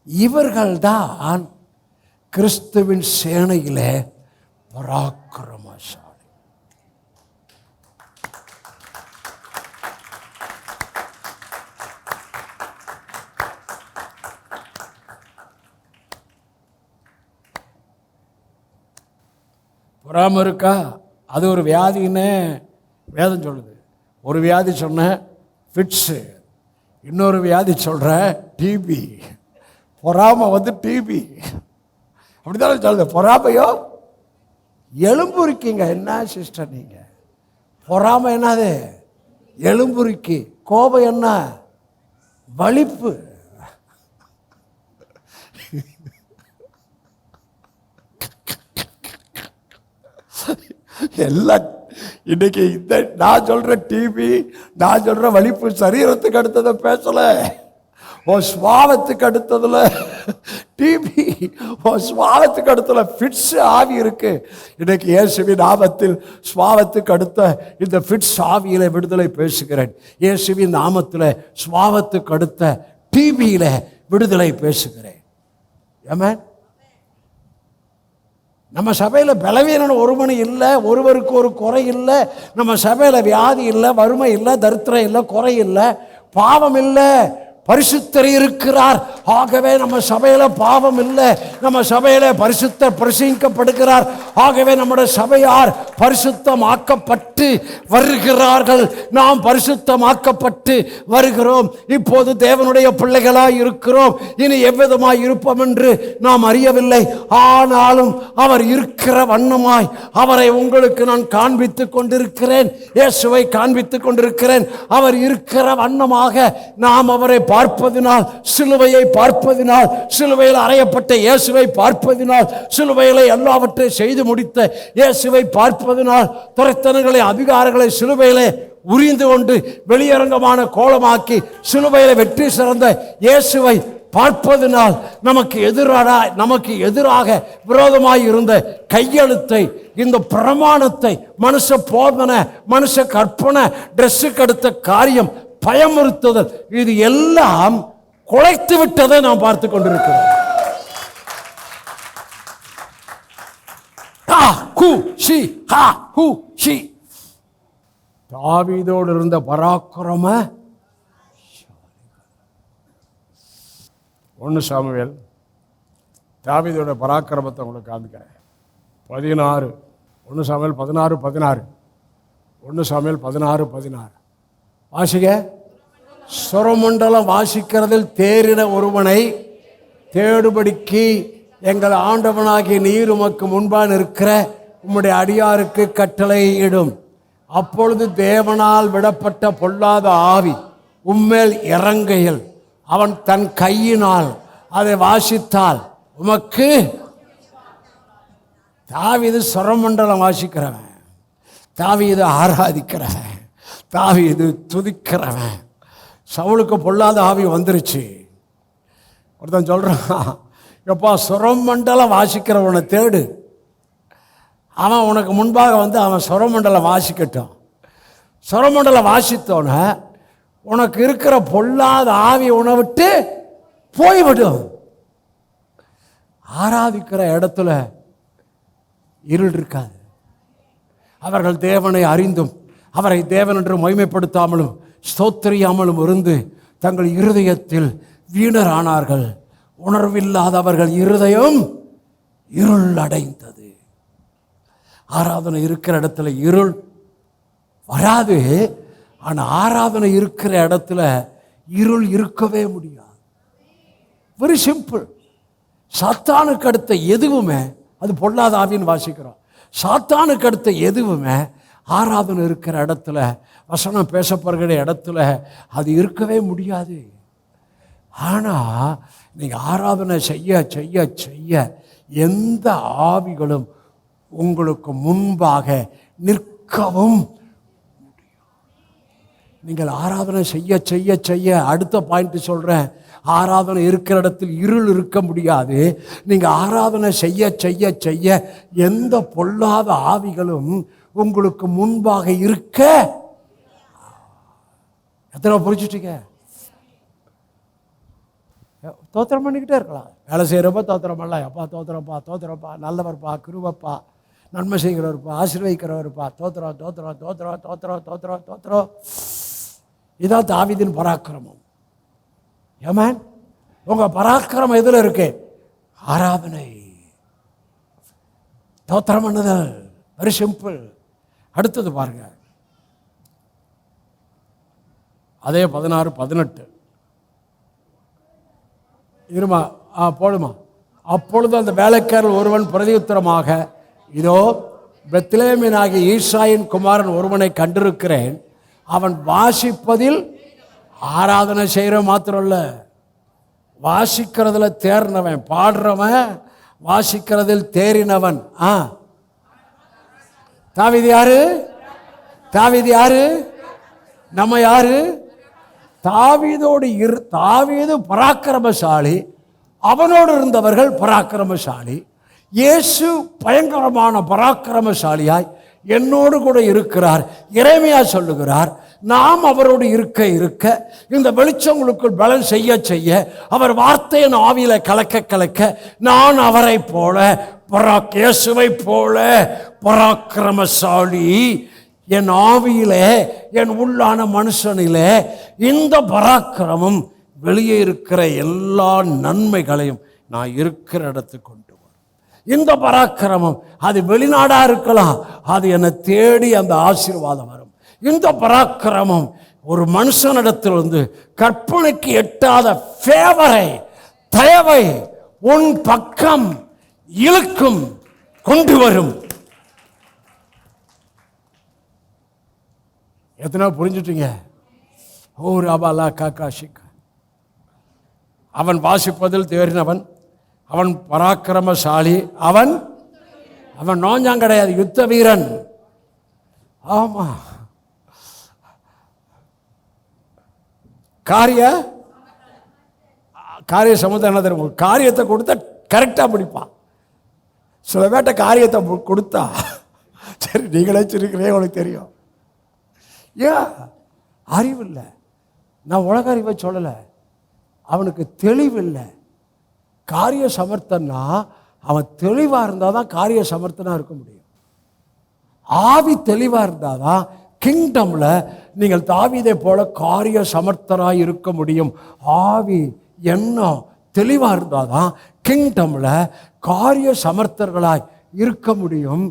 இவர்கள்தான் கிறிஸ்துவின் சேனையிலே பராக்கிரமசாலி. பொறாமை இருக்கா? அது ஒரு வியாதின்னு வேதம் சொல்லுது. ஒரு வியாதி சொன்ன ஃபிட்ஸு, இன்னொரு வியாதி சொல்கிற டிபி. பொறாமை வந்து டிபி, அப்படித்தானே சொல்லுது. பொறாமையோ எலும்புரிக்கிங்க. என்ன சிஸ்டர் நீங்கள், பொறாமை என்னது? எலும்புரிக்கி. கோபம் என்ன? வலிப்பு. எல்லாம் இன்னைக்கு இந்த நான் சொல்ற டிபி, நான் சொல்ற வலிப்பு சரீரத்துக்கு அடுத்ததை பேசல, உன் சுவாவத்துக்கு அடுத்ததுல டிபி, உன் சுவாவத்துக்கு அடுத்ததுல ஃபிட்ஸ் ஆவி இருக்கு. இன்னைக்கு இயேசுவின் நாமத்தில் சுவாவத்துக்கு அடுத்த இந்த ஃபிட்ஸ் ஆவியில விடுதலை பேசுகிறேன். இயேசுவின் நாமத்தில் சுவாவத்துக்கு அடுத்த டிபியில விடுதலை பேசுகிறேன். ஆமென். நம்ம சபையில் பலவீனம் ஒருவனு இல்லை, ஒருவருக்கு ஒரு குறை இல்லை. நம்ம சபையில் வியாதி இல்லை, வறுமை இல்லை, தரித்திரம் இல்லை, குறை இல்லை, பாவம் இல்லை, பரிசுத்தர் இருக்கிறார். ஆகவே நம்ம சபையில பாவம் இல்லை, நம்ம சபையில பரிசுத்தர் பிரசங்கிக்கப்படுகிறார். ஆகவே நம்முடைய சபையார் பரிசுத்தமாக்கப்பட்டு வருகிறார்கள். நாம் பரிசுத்தமாக்கப்பட்டு வருகிறோம். இப்போது தேவனுடைய பிள்ளைகளாய் இருக்கிறோம். இனி எவ்விதமாய் இருப்போம் என்று நாம் அறியவில்லை. ஆனாலும் அவர் இருக்கிற வண்ணமாய் அவரை உங்களுக்கு நான் காண்பித்துக் கொண்டிருக்கிறேன். இயேசுவை காண்பித்துக் கொண்டிருக்கிறேன். அவர் இருக்கிற வண்ணமாக நாம் அவரை பார்ப்பதினால், சிலுவையை பார்ப்பதினால், சிலுவையில் அறையப்பட்ட இயேசுவை பார்ப்பதினால், சிலுவையில் எல்லாவற்றை செய்து முடித்த இயேசுவை பார்ப்பதினால், துரைத்தனங்களை அதிகாரங்களை சிலுவையிலே உரிந்து கொண்டு வெளியரங்கமான கோலமாக்கி சிலுவையில் வெற்றி சிறந்த இயேசுவை பார்ப்பதினால் நமக்கு எதிராக விரோதமாய் இருந்த கையெழுத்தை, இந்த பிரமாணத்தை, மனுஷ போதனை, மனுஷ கற்பனை, ட்ரெஸ்ஸுக்கு அடுத்த காரியம், பயமுறுத்துதல், இது எல்லாம் குலைத்து விட்டதை நாம் பார்த்து கொண்டிருக்கிறோம். தாவீதோடு இருந்த பராக்கிரம 1 சாமுவேல் தாவீதோட பராக்கிரமத்தை உங்களுக்கு காமிக்கிறேன். 16 1 சாமுவேல் 16 1 சாமுவேல் 16 வாசிக்க. சுரமண்டலம் வாசிக்கிறதில் தேறின ஒருவனை தேடுபடிக்கு எங்கள் ஆண்டவனாகிய நீர் உமக்கு முன்பாக இருக்கிற உம்முடைய அடியாருக்கு கட்டளையிடும். அப்பொழுது தேவனால் விடப்பட்ட பொல்லாத ஆவி உம்மேல் இறங்கையில் அவன் தன் கையினால் அதை வாசித்தால் உமக்கு. தாவீது சுரமண்டலம் வாசிக்கிறவன், தாவீது ஆராதிக்கிறவன், தாவீது துதிக்கிறவன். சவுலுக்கு பொல்லாத ஆவி வந்துருச்சு. ஒருத்தன் சொல்கிறான், எப்பா சுரமண்டலம் வாசிக்கிறவனை தேடு, அவன் உனக்கு முன்பாக வந்து அவன் சுரமண்டலம் வாசிக்கட்டும். சுரமண்டலம் வாசித்தோன உனக்கு இருக்கிற பொல்லாத ஆவி உன்னை விட்டு போய்விடும். ஆராதிக்கிற இடத்துல இருள் இருக்காது. அவர்கள் தேவனை அறிந்தும் அவரை தேவன் என்று மகிமைப்படுத்தாமலும் ஸ்தோத்திரியாமலும் இருந்து தங்கள் இருதயத்தில் வீணரானார்கள். உணர்வில்லாதவர்கள் இருதயம் இருள் அடைந்தது. ஆராதனை இருக்கிற இடத்துல இருள் வராது. ஆனால் ஆராதனை இருக்கிற இடத்துல இருள் இருக்கவே முடியாது. Very simple. சாத்தானுக்கு அடுத்த எதுவுமே, அது பொல்லாத ஆவின்னு வாசிக்கிறோம், சாத்தானுக்கு அடுத்த எதுவுமே ஆராதனை இருக்கிற இடத்துல, வசனம் பேசப்படுகிற இடத்துல அது இருக்கவே முடியாது. ஆனால் நீங்கள் ஆராதனை செய்ய செய்ய செய்ய எந்த ஆவிகளும் உங்களுக்கு முன்பாக நிற்கவும் முடியும். நீங்கள் ஆராதனை செய்ய செய்ய செய்ய, அடுத்த பாயிண்ட் சொல்கிறேன், ஆராதனை இருக்கிற இடத்தில் இருள் இருக்க முடியாது. நீங்கள் ஆராதனை செய்ய செய்ய செய்ய எந்த பொல்லாத ஆவிகளும் உங்களுக்கு முன்பாக இருக்க. எத்தனை புரிச்சுட்டீங்க? தோத்திரம் பண்ணிக்கிட்டே இருக்கலாம். வேலை செய்கிறப்ப தோத்திரம் பண்ணலாம். எப்பா தோத்திரப்பா, தோத்திரப்பா, நல்லவர்ப்பா, கிருபப்பா, நன்மை செய்கிறவர்ப்பா, ஆசீர்வதிக்கிறவர்ப்பா, தோத்திரம் தோத்திரம் தோத்திரம் தோத்திரம் தோத்திரம் தோத்திரம். இதான் தாவீதின் பராக்கிரமம். ஏமேன், உங்கள் பராக்கிரமம் எதில் இருக்கு? ஆராதனை, தோத்திரம் பண்ணுதல். Very simple. அடுத்தது பாருங்க, அதே 16-18 இருமா போடுமா. அப்பொழுது அந்த வேலைக்காரர் ஒருவன் பிரதியுத்தரமாக, இதோ பெத்லேமியனாகிய ஈசாயின் குமாரன் ஒருவனை கண்டிருக்கிறேன், அவன் வாசிப்பதில் ஆராதனை செய்கிற மாத்திரம் இல்லை, வாசிக்கிறதுல தேர்னவன், பாடுறவன், வாசிக்கிறதில் தேறினவன். தாவீது யாரு? தாவீது யாரு? நம்ம யாரு? தாவீதோடு தாவீது பராக்கிரமசாலி, அவனோடு இருந்தவர்கள் பராக்கிரமசாலி. இயேசு பயங்கரமான பராக்கிரமசாலியாய் என்னோடு கூட இருக்கிறார். எரேமியா சொல்லுகிறார், நாம் அவரோடு இருக்க இருக்க இந்த வெளிச்சங்களுக்குள் பலன் செய்ய செய்ய அவர் வார்த்தையின் ஆவியில கலக்க கலக்க நான் அவரை போல இயேசுவை போல பராக்கிரமசாலி என் ஆவியிலே என் உள்ளான மனுஷனிலே இந்த பராக்கிரமம் வெளியே இருக்கிற எல்லா நன்மைகளையும் நான் இருக்கிற இடத்துக்கு கொண்டு வரும். இந்த பராக்கிரமம் அது வெளிநாடா இருக்கலாம், அது என்னை தேடி அந்த ஆசீர்வாதம் வரும். இந்த பராக்கிரமம் ஒரு மனுஷனிடத்தில் வந்து கற்பனைக்கு எட்டாத ஃபேவரை தயவை உன் பக்கம் இழுக்கும், கொண்டு வரும். எத்தனை புரிஞ்சுட்டீங்க? ஓ ரபாலா காக்காஷிக். அவன் வாசிப்பதில் தேறினவன், அவன் பராக்கிரமசாலி, அவன் அவன் நோஞ்சான் கிடையாது, யுத்த வீரன். ஆமா, காரிய சமுதாயம் என்ன தெரியும்? காரியத்தை கொடுத்தா கரெக்டாக பிடிப்பான். சில பேர்ட்ட காரியத்தை கொடுத்தா சரி நீங்களே சொல்லிக்கிறே உனக்கு தெரியும். ஏன் அறிவில்லை? நான் உலக அறிவை சொல்லலை, அவனுக்கு தெளிவில்லை. காரிய சமர்த்தன்னா அவன் தெளிவாக இருந்தால் தான் காரிய சமர்த்தனாக இருக்க முடியும். ஆவி தெளிவாக இருந்தால் தான் கிங்டமில் நீங்கள் தாவீதை போல காரிய சமர்த்தராக இருக்க முடியும். ஆவி எண்ணம் தெளிவாக இருந்தால் தான் கிங்டமில் காரிய சமர்த்தர்களாய் இருக்க முடியும்.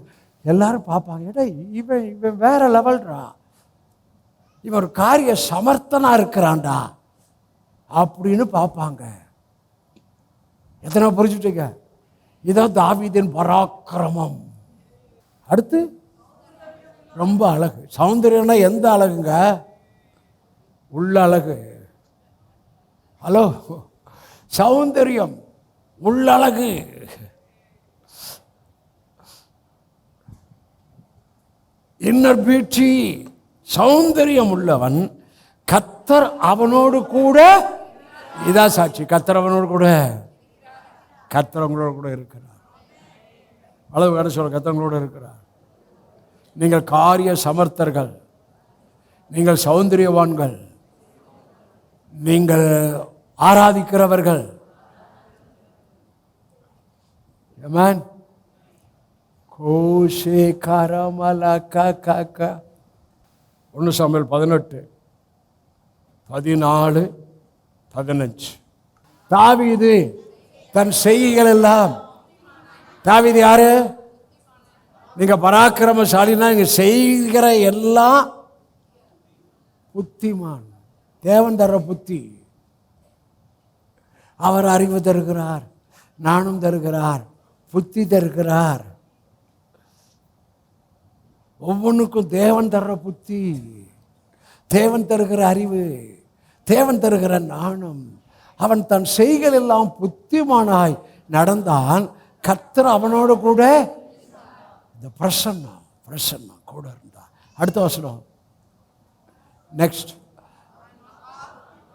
எல்லாரும் பார்ப்பாங்க, ஏடா இவன் இவன் வேற லெவல்ரா, இவன் ஒரு காரிய சமர்த்தனா இருக்கிறான்டா அப்படின்னு பார்ப்பாங்க. எத்தனை புரிஞ்சுட்டீங்க? இதான் தாவீதின் பராக்கிரமம். அடுத்து ரொம்ப அழகு. சௌந்தரியம்னா எந்த அழகுங்க? உள்ள அழகு. ஹலோ, சௌந்தரியம் உள்ளழகு. Inner beauty. சௌந்தரியம் உள்ளவன் கர்த்தர் அவனோடு கூட. இதான் சாட்சி, கர்த்தர் அவனோடு கூட. கர்த்தர் அவங்களோட கூட இருக்கிறார். அளவு வேற சொல்ல, கர்த்தர் அவங்களோட இருக்கிறார். நீங்கள் காரிய சமர்த்தர்கள், நீங்கள் சௌந்தரியவான்கள், நீங்கள் ஆராதிக்கிறவர்கள். ஆமென். கோஷே கரமலா காக்கா. 1 சாமுவேல் 18:14-15. தாவீது தன் செய்கைகள் எல்லாம். தாவீது யாரு? நீங்க பராக்கிரமசாலினா நீங்க செய்கிற எல்லாம் புத்திமான். தேவன் தர்ற புத்தி. அவர் அறிவு தருகிறார், ஞானம் தருகிறார், புத்தி தருகிறார். ஒவ்வொன்றுக்கும் தேவன் தர்ற புத்தி, தேவன் தருகிற அறிவு, தேவன் தருகிற ஞானம். அவன் தன் செய்கள் எல்லாம் புத்திமானாய் நடந்தான். கர்த்தர் அவனோடு கூட இந்த பிரசன்னம் கூட இருந்தான். அடுத்த வசனம் நெக்ஸ்ட்.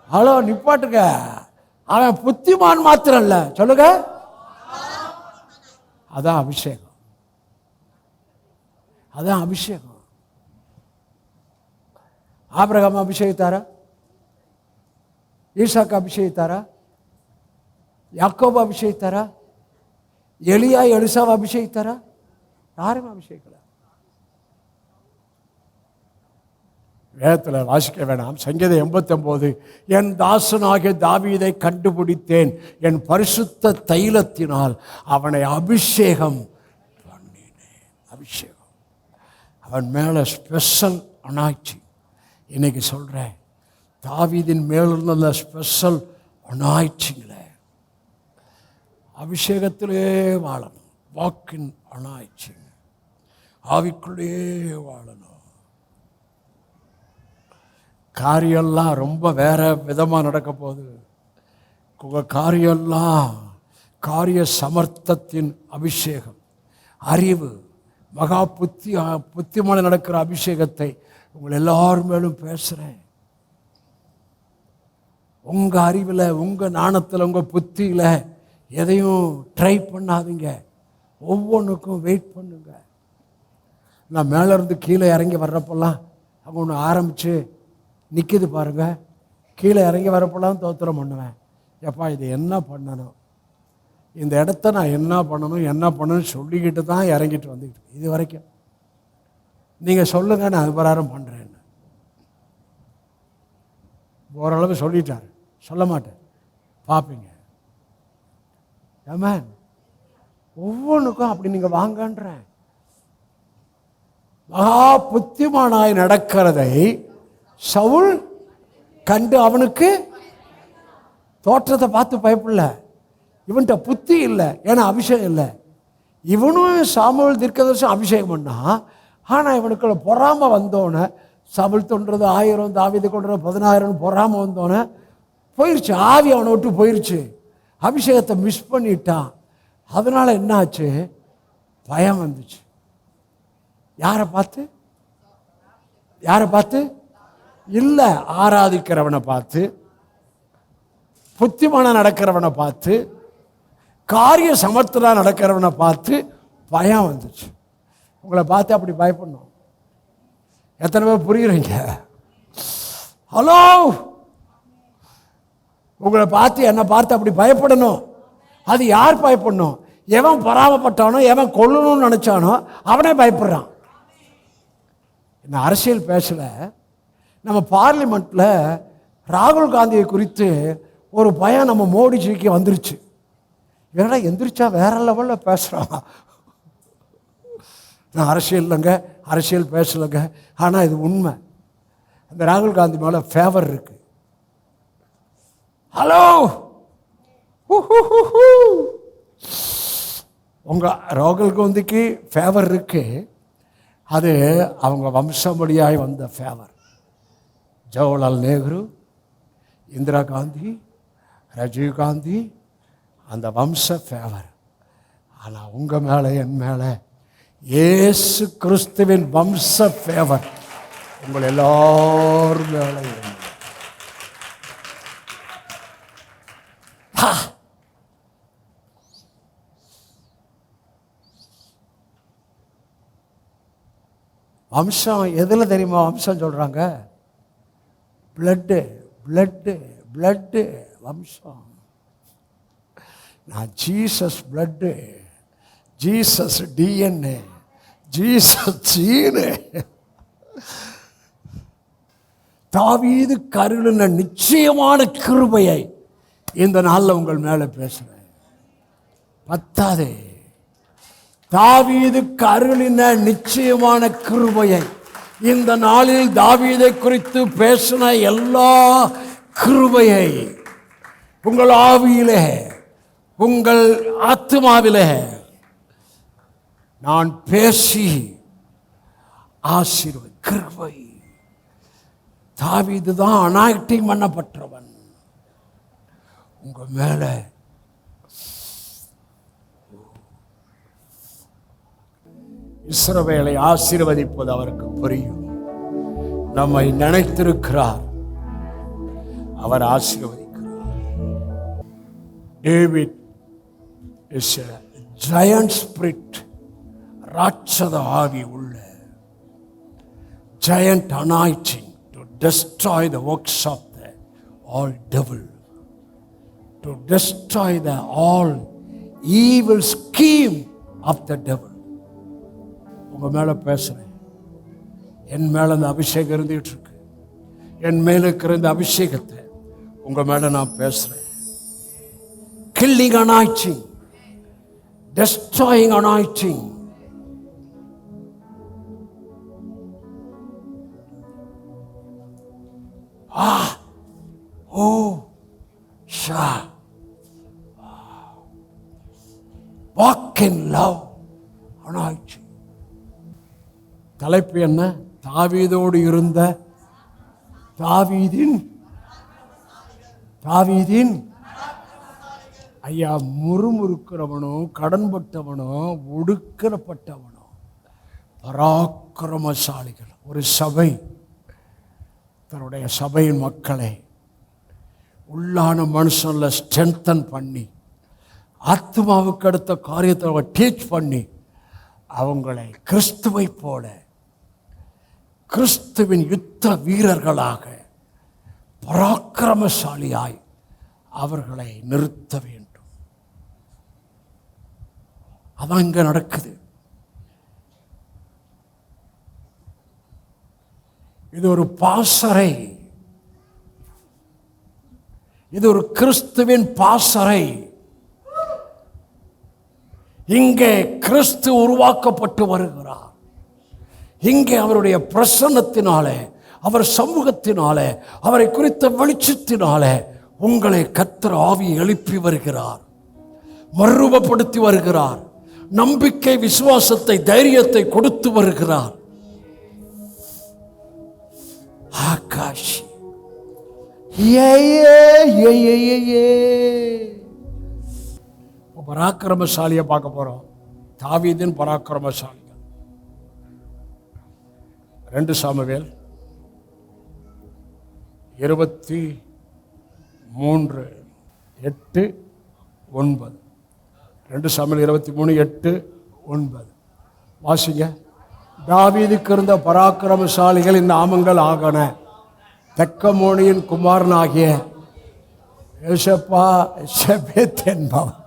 ஹலோ, நிப்பாட்டுங்க. அவன் புத்திமான் மாத்திரம் இல்ல, சொல்லுங்க, அதான் அபிஷேகம். அதான் அபிஷேகம். ஆபிரகாம் அபிஷேகித்தாரா? ஈசாக்கு அபிஷேகித்தாரா? யாக்கோபு அபிஷேகித்தாரா? எலியா எலிசாவை அபிஷேகித்தாரா? யாரும் அபிஷேகிக்கல. வேதத்தில் வாசிக்க வேணாம். சங்கீதம் 89, என் தாசனாகிய தாவீதை கண்டுபிடித்தேன், என் பரிசுத்த தைலத்தினால் அவனை அபிஷேகம் பண்ணினேன். அபிஷேகம். அவன் மேலே ஸ்பெஷல் அனாய்ச்சிங். இன்னைக்கு சொல்கிறேன், தாவீதின் மேலிருந்த ஸ்பெஷல் அனாய்ச்சிங்கில் அபிஷேகத்திலே வாழணும். வாக்கின் அனாய்ச்சிங். ஆவிக்குள்ளே வாழணும். காரியெல்லாம் ரொம்ப வேற விதமாக நடக்க போகுது. உங்கள் காரியெல்லாம் காரிய சமர்த்தத்தின் அபிஷேகம், அறிவு, மகா புத்திமான நடக்கிற அபிஷேகத்தை உங்கள் எல்லார் மேலும் பேசுகிறேன். உங்கள் அறிவில், உங்கள் ஞானத்தில், உங்கள் புத்தியில் எதையும் ட்ரை பண்ணாதீங்க. ஒவ்வொன்றுக்கும் வெயிட் பண்ணுங்க. நான் மேலேருந்து கீழே இறங்கி வர்றப்பெல்லாம் அவங்க ஒன்று ஆரம்பித்து நிற்கிது பாருங்க. கீழே இறங்கி வரப்பெல்லாம் தோத்திரம் பண்ணுவேன். எப்பா இது என்ன பண்ணணும், இந்த இடத்த நான் என்ன பண்ணணும்னு சொல்லிக்கிட்டு தான் இறங்கிட்டு வந்துக்கிட்டு இது வரைக்கும். நீங்கள் சொல்லுங்க, நான் அது பிரகாரம் பண்ணுறேன்னு. ஓரளவு சொல்லிட்டார், சொல்ல மாட்டேன், பார்ப்பீங்க. ஆமென். ஒவ்வொன்றுக்கும் அப்படி நீங்கள் வாங்கன்றேன். மகா புத்திமானாய் நடக்கிறதை சவுல் கண்டு அவனுக்கு தோற்றத்தை பார்த்து பயப்படல. இவன்கிட்ட புத்தி இல்லை, ஏன்னா அபிஷேகம் இல்லை. இவனும் சாமுவேல் தீர்க்கதரிசனம் அபிஷேகம் பண்ணா, ஆனால் இவனுக்குள்ள பொறாமை வந்தோன்னே, சவுல் தொன்றது 1000, தாவீது கொன்றது 10000 பொறாமை வந்தோன்னே போயிடுச்சு. ஆவி அவனை விட்டு போயிடுச்சு. அபிஷேகத்தை மிஸ் பண்ணிட்டான். அதனால் என்ன ஆச்சு, பயம் வந்துச்சு. யாரை பார்த்து இல்லை, ஆராதிக்கிறவனை பார்த்து, புத்திமான நடக்கிறவனை பார்த்து, காரிய சமர்த்தனா நடக்கிறவனை பார்த்து பயம் வந்துச்சு. உங்களை பார்த்து அப்படி பயப்படணும். எத்தனை பேர் புரியுறீங்க? ஹலோ, உங்களை பார்த்து என்னை பார்த்து அப்படி பயப்படணும். அது யார் பயப்படணும்? எவன் பொறாமப்பட்டானோ, எவன் கொல்லணும்னு நினைச்சானோ அவனே பயப்படுறான். இந்த அரசியல் பேசல, நம்ம பார்லிமெண்ட்ல ராகுல் காந்தியை குறித்து ஒரு பயம் நம்ம மோடிஜிக்கு வந்துருச்சு. ஏன்னா எந்திரிச்சா வேற லெவலில் பேசுகிறான். நான் அரசியல் பேசலைங்க, ஆனால் இது உண்மை. அந்த ராகுல் காந்தி மேலே ஃபேவர் இருக்கு. ஹலோ, உங்கள் ராகுல் காந்திக்கு ஃபேவர் இருக்கு. அது அவங்க வம்சமொழியாய் வந்த ஃபேவர். ஜவஹர்லால் நேரு, இந்திரா காந்தி, ராஜீவ் காந்தி, அந்த வம்ச ஃபேவர். ஆனால் உங்கள் மேலே, என் மேலே இயேசு கிறிஸ்துவின் வம்ச ஃபேவர் உங்கள் எல்லாரும் மேலே. வம்சம் எதில் தெரியுமா வம்சம் சொல்கிறாங்க? பிளட்டு வம்சம். நான் Jesus blood, Jesus DNA, Jesus gene. தாவீது கருளின நிச்சயமான கிருபையை இந்த நாளில் உங்கள் மேலே பேசுகிறேன். பத்தாதே, தாவீதுக்கு அருளின நிச்சயமான கிருபையை இந்த நாளில் தாவீதை குறித்து பேசின எல்லா கிருபையை உங்கள் ஆவியிலே, உங்கள் ஆத்மாவிலே நான் பேசி ஆசீர்வதி. கிருபை. தாவீது தான் அனாயிட்டிங் பண்ணப்பட்டவன். உங்க மேல இஸ்ரவேலை ஆசீர்வதிப்பது அவருக்கு புரியும். நம்மை நினைத்திருக்கிறார், அவர் ஆசீர்வதிக்கிறார். David is a giant spirit, ராட்சத ஆவி உள்ள giant anointing to destroy the works of the all devil, to destroy the all evil scheme of the devil. உங்க மேல பேசுறேன். என் மேல அந்த அபிஷேகம் இருந்துகிட்டு இருக்கு. என் மேல இருக்கிற இந்த அபிஷேகத்தை உங்க மேல நான் பேசுறேன். Killing anointing, destroying anointing. Walk in love anointing. தலைப்பு என்ன? தாவீதோடு இருந்த தாவீதின் ஐயா, முறுமுறுக்கிறவனோ, கடன்பட்டவனோ, ஒடுக்கப்பட்டவனோ, பராக்கிரமசாலிகள். ஒரு சபை தன்னுடைய சபையின் மக்களை உள்ளான மனுஷன்ல ஸ்ட்ரென்தன் பண்ணி, ஆத்மாவுக்கு அடுத்த காரியத்தை அவங்க டீச் பண்ணி, அவங்களை கிறிஸ்துவை போல, கிறிஸ்துவின் யுத்த வீரர்களாக பராக்கிரமசாலியாய் அவர்களை நிறுத்த வேண்டும். அதான் இங்க நடக்குது. இது ஒரு பாசறை, இது ஒரு கிறிஸ்துவின் பாசறை. இங்கே கிறிஸ்து உருவாக்கப்பட்டு வருகிறார். இங்கே அவருடைய பிரசன்னத்தினாலே, அவர் சமூகத்தினாலே, அவரை குறித்த வெளிச்சத்தினாலே உங்களை கர்த்தர் ஆவி எழுப்பி வருகிறார், மறுரூபப்படுத்தி வருகிறார், நம்பிக்கை, விசுவாசத்தை, தைரியத்தை கொடுத்து வருகிறார். ஆகாஷ் பராக்கிரமசாலியை பார்க்க போறோம். தாவீதின் பராக்கிரமசாலிகள் 2 சாமுவேல் 23:8-9. 2 சாமுவேல் 23:8-9 வாசிங்க. தாவீதுக்கு இருந்த பராக்கிரமசாலிகளின் நாமங்கள் ஆகன: தெக்கமோனியின் குமாரனாகிய எலிஷாபேத் என்பவன்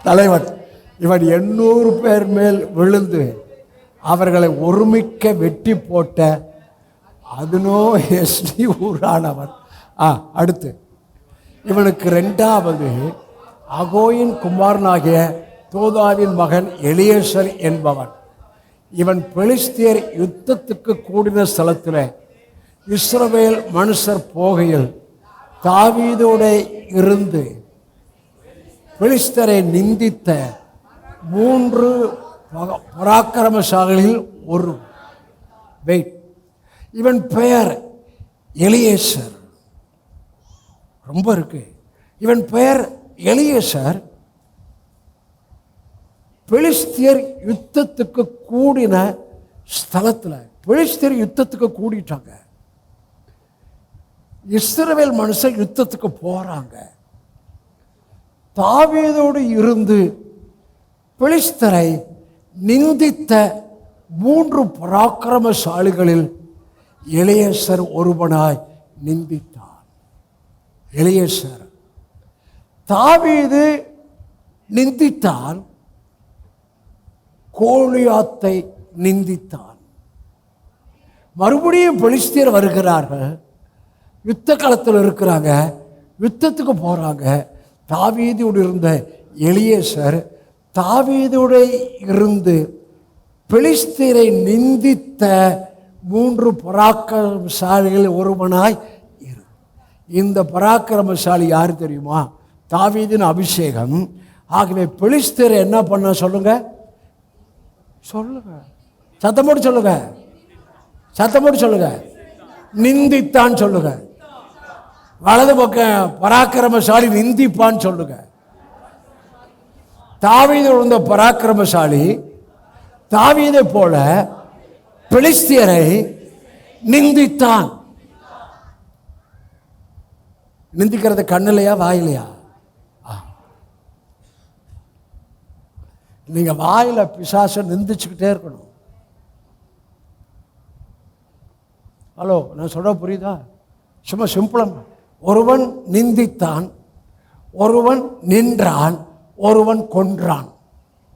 தலைவன். இவன் 800 பேர் மேல் விழுந்து அவர்களை ஒருமிக்க வெட்டி போட்ட அதுனோ எஸ்டி ஊரானவன். அடுத்து இவனுக்கு 2வது அகோயின் குமாரனாகிய தோதாவின் மகன் எலியேசர் என்பவன். இவன் பெலிஸ்தியர் யுத்தத்துக்கு கூடின ஸ்தலத்தில் இஸ்ரவேல் மனுஷர் போகையில் தாவீதோட இருந்து பெலிஸ்தரை நிந்தித்த 3 பராக்கிரமசாலிகளில் ஒரு வெயிட். இவன் பெயர் எலியேசர். ரொம்ப இருக்கு. இவன் பெயர் எலியேசர். பெலிஸ்தியர் யுத்தத்துக்கு கூடின ஸ்தலத்தில், பெலிஸ்தியர் யுத்தத்துக்கு கூடிட்டாங்க. இஸ்ரவேல் மனுஷர் யுத்தத்துக்கு போறாங்க. தாவீதோடு இருந்து பெலிஸ்தரை நிந்தித்த 3 பராக்கிரமசாலிகளில் எலியேசர் ஒருவனாய் நிந்தித்தான். எலியேசர் தாவீது நிந்தித்தான், கோலியாத்தை நிந்தித்தான். மறுபடியும் பெலிஸ்தியர் வருகிறார்கள், யுத்த களத்தில் இருக்கிறாங்க, யுத்தத்துக்கு போறாங்க. தாவீதோடு இருந்த எலியேசர் தாவீதோடு இருந்து பெலிஸ்தியரை நிந்தித்த 3 பராக்கிரமசாலிகள் ஒருவனாய் இரு. இந்த பராக்கிரமசாலி யார் தெரியுமா? தாவீதின் அபிஷேகம். ஆகவே பெலிஸ்தியரை என்ன பண்ண சொல்லுங்க, சொல்லுங்க, சத்தமோடு சொல்லுங்க, சத்தமோடு சொல்லுங்க, நிந்தித்தான் சொல்லுங்க. வலது பக்கம் பராக்கிரமசாலி நிந்திப்பான்னு சொல்லுங்க. தாவீது இருந்த பராக்கிரமசாலி தாவீதை போல பெலிஸ்தியரை நிந்தித்தான். நிந்திக்கிறது கண்ணிலையா வாயிலையா? நீங்க வாயில பிசாசை நிந்திச்சுக்கிட்டே இருக்கணும். ஹலோ, நான் சொல்ற புரியுதா? சும்மா சிம்பிளா, ஒருவன் நிந்தித்தான், ஒருவன் நின்றான், ஒருவன் கொன்றான்.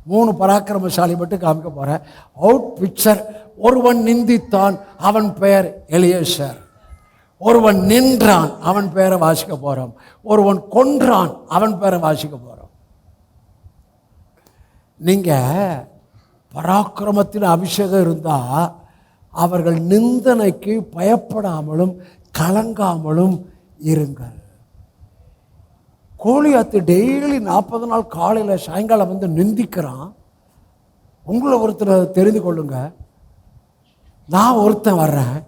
3 பராக்கிரமசாலி மட்டும் காமிக்க போறேன். Out picture. ஒருவன் நிந்தித்தான், அவன் பெயர் எலியேசர். ஒருவன் நின்றான், அவன் பெயரை வாசிக்க போறோம். ஒருவன் கொன்றான், அவன் பெயரை வாசிக்க போறோம். நீங்க பராக்கிரமத்தின் அபிஷேகம் இருந்தா அவர்கள் நிந்தனைக்கு பயப்படாமலும் கலங்காமலும் இருங்கள். கோலியாத்து டெய்லி 40 நாள் காலையில் சாயங்காலம் வந்து நிந்திக்கிறான். உங்களை ஒருத்தர் தெரிந்து கொள்ளுங்க, நான் ஒருத்தன் வர்றேன்,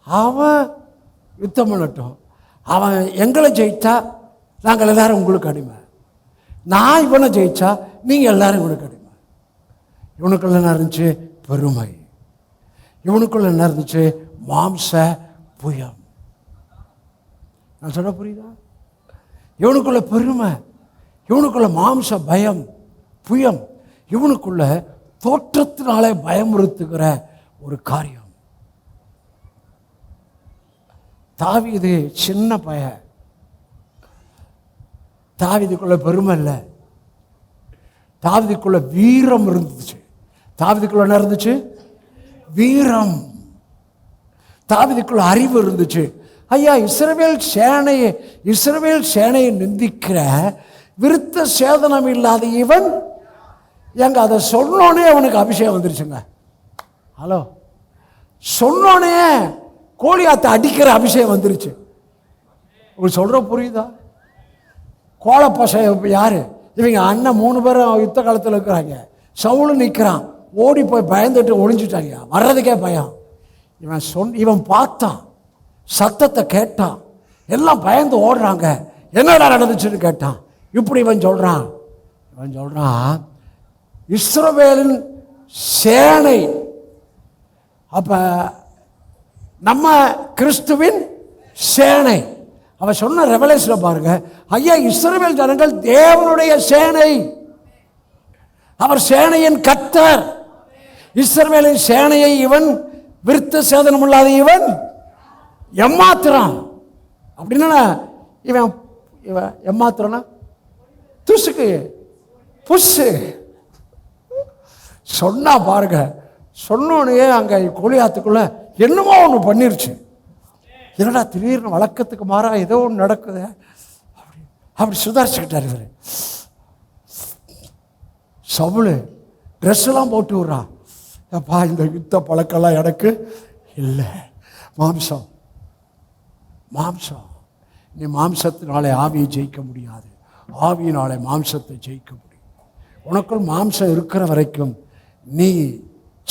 அவன் யுத்தம் பண்ணட்டும், அவன் எங்களை ஜெயிச்சா நாங்கள் எல்லாரும் உங்களுக்கு அடிமை, நான் இவனை ஜெயிச்சா நீங்கள் எல்லாரும் இவனுக்கு அடிமை. இவனுக்குள்ள என்ன இருந்துச்சு? பெருமை. இவனுக்குள்ள என்ன இருந்துச்சு? மாம்ச புயம். நான் சொல்ல புரியுதா? இவனுக்குள்ள பெருமை, இவனுக்குள்ள மாம்ச பயம், புயம், இவனுக்குள்ள தோற்றத்தினாலே பயமுறுத்துகிற ஒரு காரியம். தாவீது சின்ன பையன், தாவீதுக்குள்ள பெருமை இல்லை, தாவீதுக்குள்ள வீரம் இருந்துச்சு. தாவீதுக்குள்ள என்ன இருந்துச்சு? வீரம். தாவீதுக்குள்ள அறிவு இருந்துச்சு. ஐயா, இஸ்ரவேல் சேனையை நிந்திக்கிற விருத்த சேதனம் இல்லாத இவன் எங்க அதை சொன்னோனே அவனுக்கு அபிஷேகம் வந்துருச்சுங்க. ஹலோ, சொன்னோனே கோலியாத்தை அடிக்கிற அபிஷேகம் வந்துருச்சு. உங்களுக்கு சொல்ற புரியுதா? கோலப்பசை யாரு? இவங்க அண்ணன் 3 பேரும் யுத்த காலத்தில் இருக்கிறாங்க. சவுலு நிற்கிறான், ஓடி போய் பயந்துட்டு ஒளிஞ்சிட்டாங்க, வர்றதுக்கே பயம். இவன் பார்த்தான், சத்தத்தை கேட்டான், எல்லாம் பயந்து ஓடுறாங்க. என்னடா நடந்துச்சுன்னு கேட்டான். இப்படி இவன் சொல்றான் இஸ்ரவேலின் சேனை. அப்ப நம்ம கிறிஸ்துவின் சேனை. அவன் சொன்ன ரெவலேஷன்ல பாருங்க, ஐயா, இஸ்ரவேல் ஜனங்கள் தேவனுடைய சேனை, அவர் சேனையின் கர்த்தர். இஸ்ரவேலின் சேனையை இவன் விருத்த சேதனம் இல்லாத இவன் எம்மாத்திரம். அப்படின்னா இவன் எம்மாத்திரம்னா துசுக்கு புஷு சொன்னா பாருங்க. சொன்னோடனே அங்கே கோலியாத்துக்குள்ள என்னமோ ஒன்று பண்ணிருச்சு. என்னடா திடீர்னு வழக்கத்துக்கு மாறா ஏதோ ஒன்று நடக்குது. அப்படி சுதாரிச்சுக்கிட்டார் இவர். சவுலு ட்ரெஸ் எல்லாம் போட்டு விடுறான். அப்பா, இந்த யுத்த பழக்கெல்லாம் எனக்கு இல்லை. மாம்சம் நீ மாம்சத்தினாலே ஆவியை ஜெயிக்க முடியாது, ஆவியினாலே மாம்சத்தை ஜெயிக்க முடியும். உனக்குள் மாம்சம் இருக்கிற வரைக்கும் நீ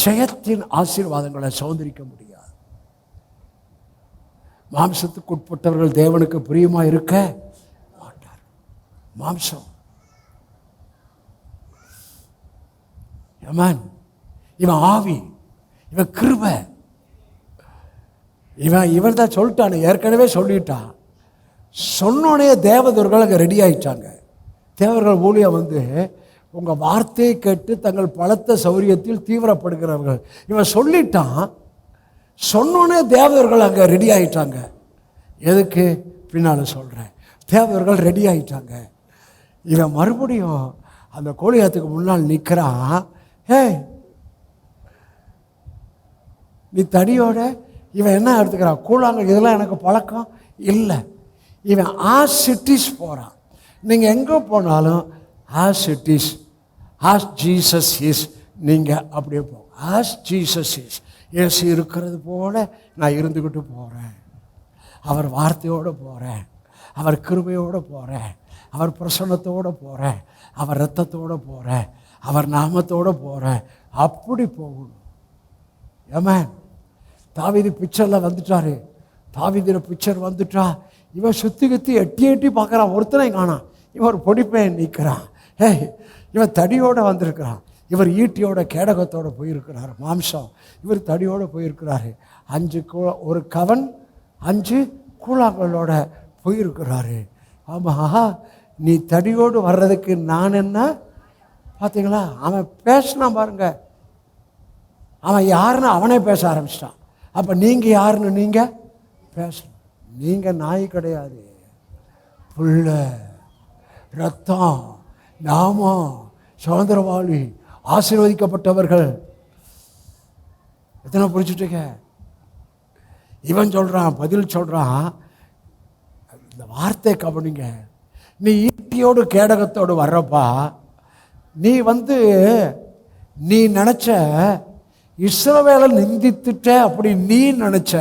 ஜெயத்தின் ஆசீர்வாதங்களை சுதந்திரிக்க முடியாது. மாம்சத்துக்கு உட்பட்டவர்கள் தேவனுக்கு பிரியமா இருக்க மாட்டார். மாம்சம் இவன் ஆவி, இவன் கிருபை. இவன் தான் சொல்லிட்டான், ஏற்கனவே சொல்லிட்டான். சொன்னோடனே தேவதூர்கள் அங்கே ரெடி ஆயிட்டாங்க. தேவர்கள் ஊழியம் வந்து உங்கள் வார்த்தையை கேட்டு தங்கள் பலத்த சௌரியத்தில் தீவிரப்படுகிறவர்கள். இவன் சொல்லிட்டான், சொன்னோடனே தேவதூர்கள் அங்கே ரெடி ஆயிட்டாங்க. எதுக்கு பின்னால் சொல்கிறேன். தேவதூர்கள் ரெடி ஆயிட்டாங்க. இவன் மறுபடியும் அந்த கோலியாத்துக்கு முன்னால் நிற்கிறான். நீ தடியோட, இவன் என்ன எடுத்துக்கிறான்? கூழாங்க, இதெல்லாம் எனக்கு பழக்கம் இல்லை. இவன் ஆஸ் சிட்டிஸ் போகிறான். நீங்கள் எங்கே போனாலும் as cities, as Jesus is, நீங்கள் அப்படியே போங்க. ஆஸ் ஜீசஸ் இஸ், இயேசு இருக்கிறது போல நான் இருந்துக்கிட்டு போகிறேன். அவர் வார்த்தையோடு போகிறேன், அவர் கிருபையோடு போகிறேன், அவர் பிரசன்னத்தோடு போகிறேன், அவர் இரத்தத்தோடு போகிறேன், அவர் நாமத்தோடு போகிறேன். அப்படி போகணும். ஆமென். தாவீது பிக்சரில் வந்துட்டாரு. தாவீதில் பிக்சர் வந்துட்டா. இவன் சுற்றி குத்தி எட்டி பார்க்குறான், ஒருத்தனை காணான். இவன் ஒரு பொடிப்பையன் நிற்கிறான். இவன் தடியோடு வந்திருக்கிறான். இவர் ஈட்டியோட கேடகத்தோடு போயிருக்கிறார். மாம்சம். இவர் தடியோடு போயிருக்கிறாரு. 5 ஒரு கவன் 5 கூழாங்கல்லோட போயிருக்கிறாரு. ஆமாம், நீ தடியோடு வர்றதுக்கு நான் என்ன? பார்த்தீங்களா, அவன் பேசினான் பாருங்க. அவன் யாருன்னு அவனே பேச ஆரம்பிச்சிட்டான். அப்போ நீங்கள் யாருன்னு நீங்கள் பேசணும். நீங்கள் நாய் கிடையாது, புள்ள, ரத்தம், நாமம், சுதந்திரவாளி, ஆசீர்வதிக்கப்பட்டவர்கள். எத்தனை புரிச்சுட்டீங்க? இவன் சொல்கிறான், பதில் சொல்கிறான். இந்த வார்த்தை கவனிங்க. நீ ஈட்டியோடு கேடகத்தோடு வர்றப்பா, நீ நினச்ச இஸ்ரவேலை நிந்தித்துட்ட. அப்படி நீ நினச்ச,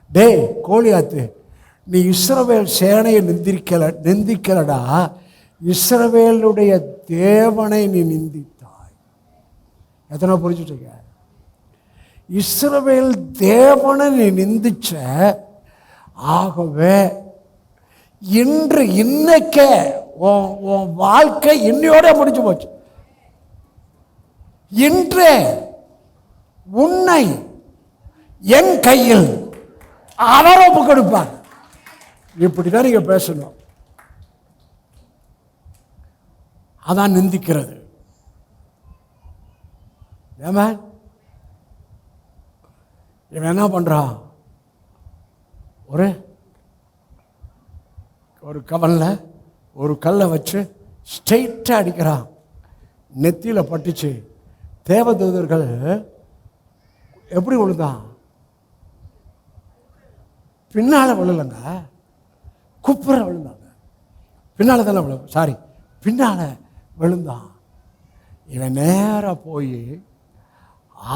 டே கோலியாத்து, நீ இஸ்ரவேல் சேனையை நிந்திக்கலடா, இஸ்ரவேலுடைய தேவனை நீ நிந்தித்தாய். எத்தனை புரிஞ்சுட்டீங்க? இஸ்ரவேல் தேவனை நீ நிந்திச்ச. ஆகவே இன்னைக்கே உன் வாழ்க்கை இன்னையோட முடிஞ்சு போச்சு. இன்றே உன்னை என் கையில் அவர் ஒப்பு கொடுப்பார். இப்படிதான் நீங்க பேசணும். அதான் நிந்திக்கிறது. இவன் என்ன பண்றான்? ஒரு ஒரு கவல்ல ஒரு கல்லை வச்சு ஸ்ட்ரெயிட்டாக அடிக்கிறான். நெத்தியில் பட்டுச்சு. தேவதூதர்கள் எப்படி விழுந்தான்? பின்னால் விழுலங்க, குப்புற விழுந்தாங்க. பின்னால் தானே பின்னால் விழுந்தான். இவன் நேராக போய்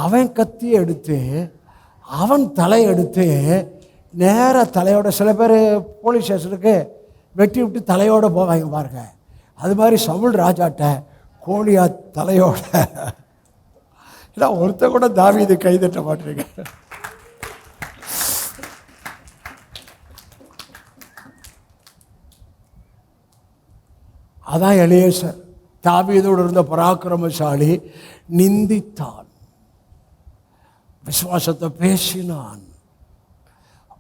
அவன் கத்தி எடுத்து அவன் தலையெடுத்து நேராக தலையோட, சில பேர் போலீஸ் ஸ்டேஷனுக்கு வெட்டி விட்டு தலையோடு போவாங்க பாருங்க, அது மாதிரி சவுல் ராஜாட்ட கோழியா தலையோட. இல்லை ஒருத்த கூட தாவீது கைதட்ட மாட்டீங்க. அதான் எலியேசர். தாவீதோடு இருந்த பராக்கிரமசாலி நிந்தித்தான், விசுவாசத்தை பேசினான்.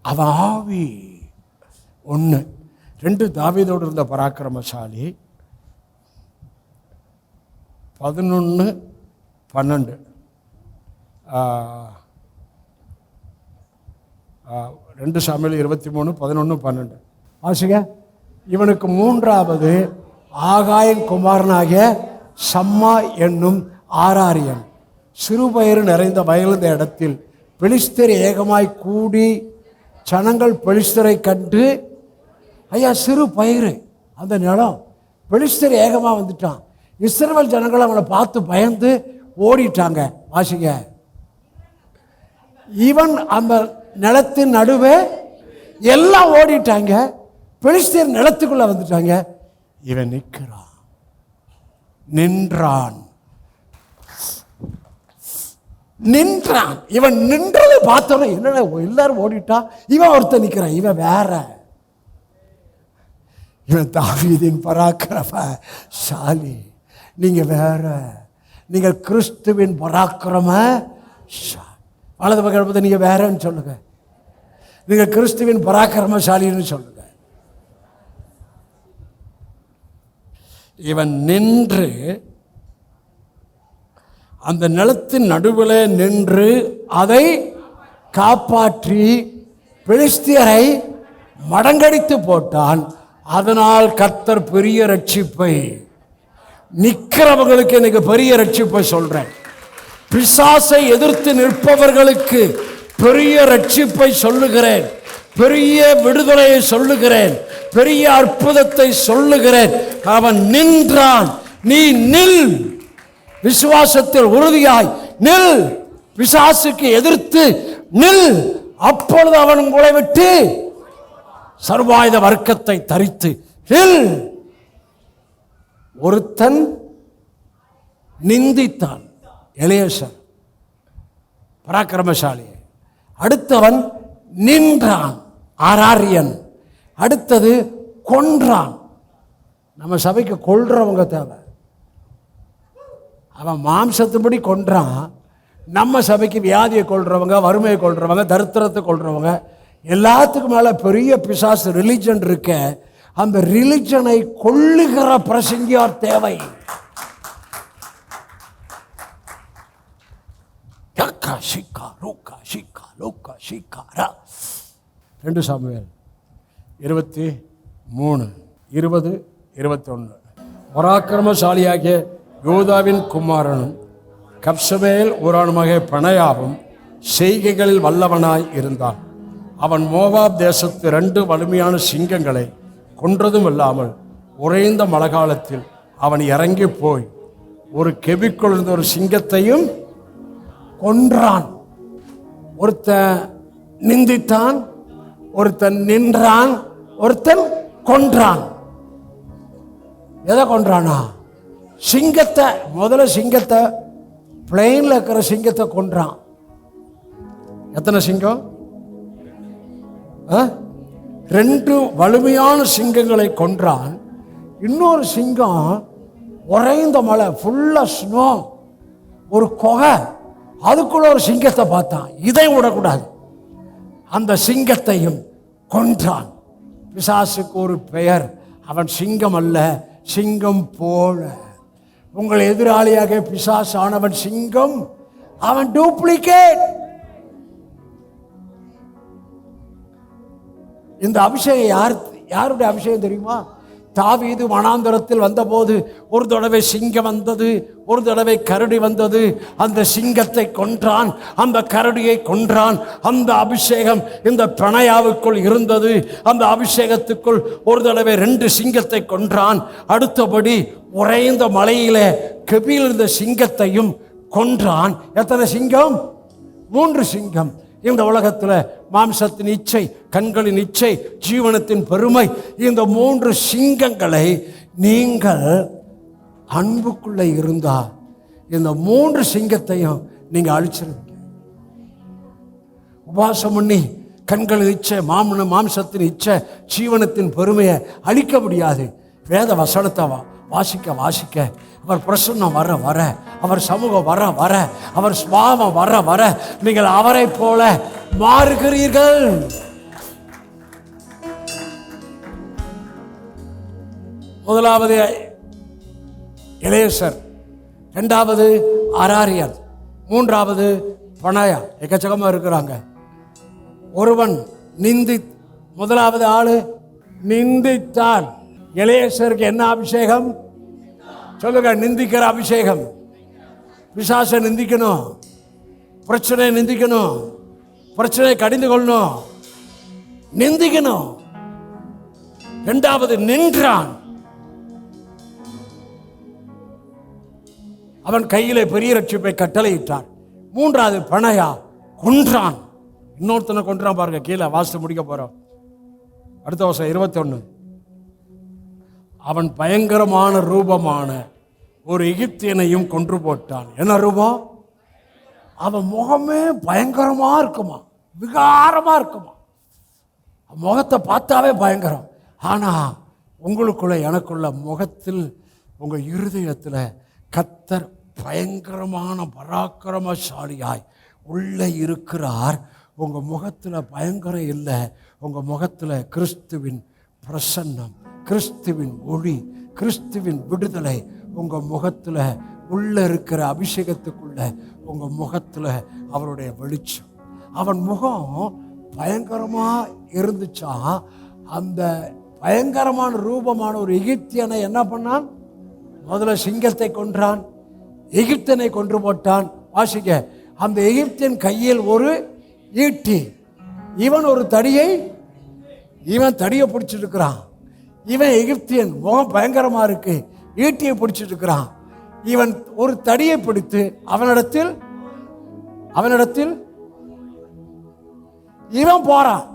அவன் ஆவி ஒன்று. 2 தாவீதோடு இருந்த பராக்கிரமசாலி 11:12 2 சாமுவேல் 23:11-12 வாசிங்க. இவனுக்கு 3வது ஆகாயின் குமாரனாகிய சம்மா என்னும் ஆராரியன் சிறுபயிறு நிறைந்த வயலுந்த இடத்தில் பெலிஸ்தர் ஏகமாய் கூடி ஜனங்கள் பெலிஸ்தரை கண்டு, ஐயா சிறு பயிறு அந்த நிலம், பெலிஸ்தர் ஏகமாக வந்துட்டான். இஸ்ரவேல் ஜனங்கள் அவனை பார்த்து பயந்து ஓடிட்டாங்க. வாசிங்க. இவன் அந்த நிலத்தின் நடுவே எல்லாம் ஓடிட்டாங்க. பெலிஸ்தர் நிலத்துக்குள்ள வந்துட்டாங்க. இவன் நிற்கிறான், நின்றான். இவன் நின்றதை பார்த்தோம். என்னடா எல்லாரும் ஓடிட்டா, இவன் ஒருத்தர் நிற்கிறான். இவன் வேற, இவன் தாவீதின் பராக்கிரமசாலி. நீங்க வேற, நீங்க கிறிஸ்துவின் பராக்கிரம. வலது பக்கம் நீங்க வேறன்னு சொல்லுங்க, நீங்க கிறிஸ்துவின் பராக்கிரமசாலின்னு சொல்லுங்க. இவன் நின்று அந்த நிலத்தின் நடுவில் நின்று அதை காப்பாற்றி பெலிஸ்தியரை மடங்கடித்து போட்டான். அதனால் கர்த்தர் பெரிய ரட்சிப்பை, நிற்கிறவங்களுக்கு எனக்கு பெரிய ரட்சிப்பை சொல்றேன். பிசாசை எதிர்த்து நிற்பவர்களுக்கு பெரிய ரட்சிப்பை சொல்லுகிறேன், பெரிய விடுதலையை சொல்லுகிறேன், பெரிய அற்புதத்தை சொல்லுகிறேன். அவன் நின்றான். நீ நில், விசுவாசத்தில் உறுதியாய் நில், பிசாசுக்கு எதிர்த்து நில். அப்பொழுது அவன் உங்களை விட்டு சர்வாயுத வர்க்கத்தை தரித்து நில். ஒருத்தன் நிந்தித்தான், எலியேசர் பராக்கிரமசாலி. அடுத்தவன் நின்றான், ஆராரியன். அடுத்தது கொன்றான். நம்ம சபைக்கு கொல்றவங்க தேவை. அவன் மாம்சத்தின்படி கொன்றான். நம்ம சபைக்கு வியாதியை கொள்றவங்க, வறுமையை கொள்றவங்க, தரித்திரத்தை கொள்றவங்க, எல்லாத்துக்கும் மேல பெரிய பிசாசு ரிலிஜன் இருக்க. அந்த ரிலிஜனை கொல்லுகிற பிரசங்கியார் தேவை. 2 சாமுவேல் 23:20-21. பராக்கிரமசாலியாகிய யோதாவின் குமாரனும் கப்சவேல் ஊரானுமாக பனையாவும் செய்கைகளில் வல்லவனாய் இருந்தான். அவன் மோவாப் தேசத்து 2 வலிமையான சிங்கங்களை கொன்றதும் இல்லாமல் உறைந்த மழைக்காலத்தில் அவன் இறங்கி போய் ஒரு கெபிக்குள் இருந்த ஒரு சிங்கத்தையும் கொன்றான். ஒருத்தன் நிந்தித்தான், ஒருத்தன் நின்றான், ஒருத்தன் கொன்றான். எதை கொன்றானா? சிங்கத்தை. முதல்ல சிங்கத்தை, பிளெயின்ல இருக்கிற சிங்கத்தை கொன்றான். எத்தனை சிங்கம்? 2 வலிமையான சிங்கங்களை கொன்றான். இன்னொரு சிங்கம் உறைந்த மலை, ஃபுல்லா ஸ்னோ, ஒரு குகை, அதுக்குள்ள ஒரு சிங்கத்தை பார்த்தான். இதை விடக்கூடாது, அந்த சிங்கத்தையும் கொன்றான். பிசாசுக்கு ஒரு பெயர், அவன் சிங்கம் அல்ல, சிங்கம் போல. உங்கள் எதிராளியாக பிசாசு ஆனவன் சிங்கம், அவன் டூப்ளிகேட். இந்த அபிஷேகம் யாருடைய அபிஷேகம் தெரியுமா? தாவீது வனாந்தரத்தில் வந்தபோது ஒரு தடவை சிங்கம் வந்தது, ஒரு தடவை கரடி வந்தது. அந்த சிங்கத்தை கொன்றான், அந்த கரடியை கொன்றான். அந்த அபிஷேகம் இந்த பெனாயாவுக்குள் இருந்தது. அந்த அபிஷேகத்துக்குள் ஒரு தடவை 2 சிங்கத்தை கொன்றான். அடுத்தபடி உறைந்த மலையில கெபியில் இருந்த சிங்கத்தையும் கொன்றான். எத்தனை சிங்கம்? 3 சிங்கம். இந்த உலகத்தில் மாம்சத்தின் இச்சை, கண்களின் இச்சை, ஜீவனத்தின் பெருமை, இந்த 3 சிங்கங்களை நீங்கள் அன்புக்குள்ள இருந்தா இந்த 3 சிங்கத்தையும் நீங்க அழிச்சிருவீங்க. உபவாசம் பண்ணி கண்களின் இச்சை, மாம்சத்தின் இச்சை, ஜீவனத்தின் பெருமையை அழிக்க முடியாது. வேத வசனத்தை வாசிக்க அவர் பிரசன்னம் வர வர, அவர் சமூகம் வர வர, அவர் சுபாவம் வர வர நீங்கள் அவரை போல மாறுகிறீர்கள். முதலாவது எலியேசர், 2வது அராரியர், 3வது பெனாயா. எக்கச்சக்கமா இருக்கிறாங்க. ஒருவன் முதலாவது ஆளு நிந்தித்தான். எலியேசருக்கு என்ன அபிஷேகம் சொல்லுங்க? நிந்திக்கிற அபிஷேகம். பிசாசை நிந்திக்கணும், பிரச்சனையை நிந்திக்கணும், பிரச்சனையை கடிந்து கொள்ளணும், நிந்திக்கணும். 2வது நின்றான். அவன் கையிலே பெரிய ரட்சிப்பை கட்டளையிட்டான். 3வது பெனாயா கொன்றான். இன்னொருத்தனை கொன்றான் பாருங்க. கீழே வாசித்து முடிக்க போறோம். அடுத்த வருஷம் 21. அவன் பயங்கரமான ரூபமான ஒரு எகிப்தியனையும் கொன்று போட்டான். என்ன ரூபம்? அவன் முகமே பயங்கரமா இருக்குமா, விகாரமா இருக்குமா. முகத்தை பார்த்தாவே பயங்கரம். ஆனா உங்களுக்குள்ள எனக்குள்ள முகத்தில், உங்க இருதயத்தில் கர்த்தர் பயங்கரமான பராக்கிரமசாலியாய் உள்ளே இருக்கிறார். உங்க முகத்தில் பயங்கரம் இல்லை, உங்க முகத்தில் கிறிஸ்துவின் பிரசன்னம், கிறிஸ்துவின் ஒளி, கிறிஸ்துவின் விடுதலை உங்க முகத்தில் உள்ள இருக்கிற அபிஷேகத்துக்குள்ள, உங்க முகத்தில் அவருடைய வெளிச்சம். அவன் முகம் பயங்கரமா இருந்துச்சா. அந்த பயங்கரமான ரூபமான ஒரு எகிப்தியனை என்ன பண்ணான்? முதல்ல சிங்கத்தை கொன்றான், எகிப்தியனை கொன்று போட்டான். வாசிக்க, அந்த எகிப்தியன் கையில் ஒரு ஈட்டி, இவன் ஒரு தடியை, இவன் தடியை பிடிச்சிட்டு இருக்கிறான். இவன் எகிப்தியன், முகம் பயங்கரமா இருக்கு, ஈட்டியை பிடிச்சிட்டு இருக்கிறான். இவன் ஒரு தடியை பிடித்து அவனிடத்தில் இவன் போறான்.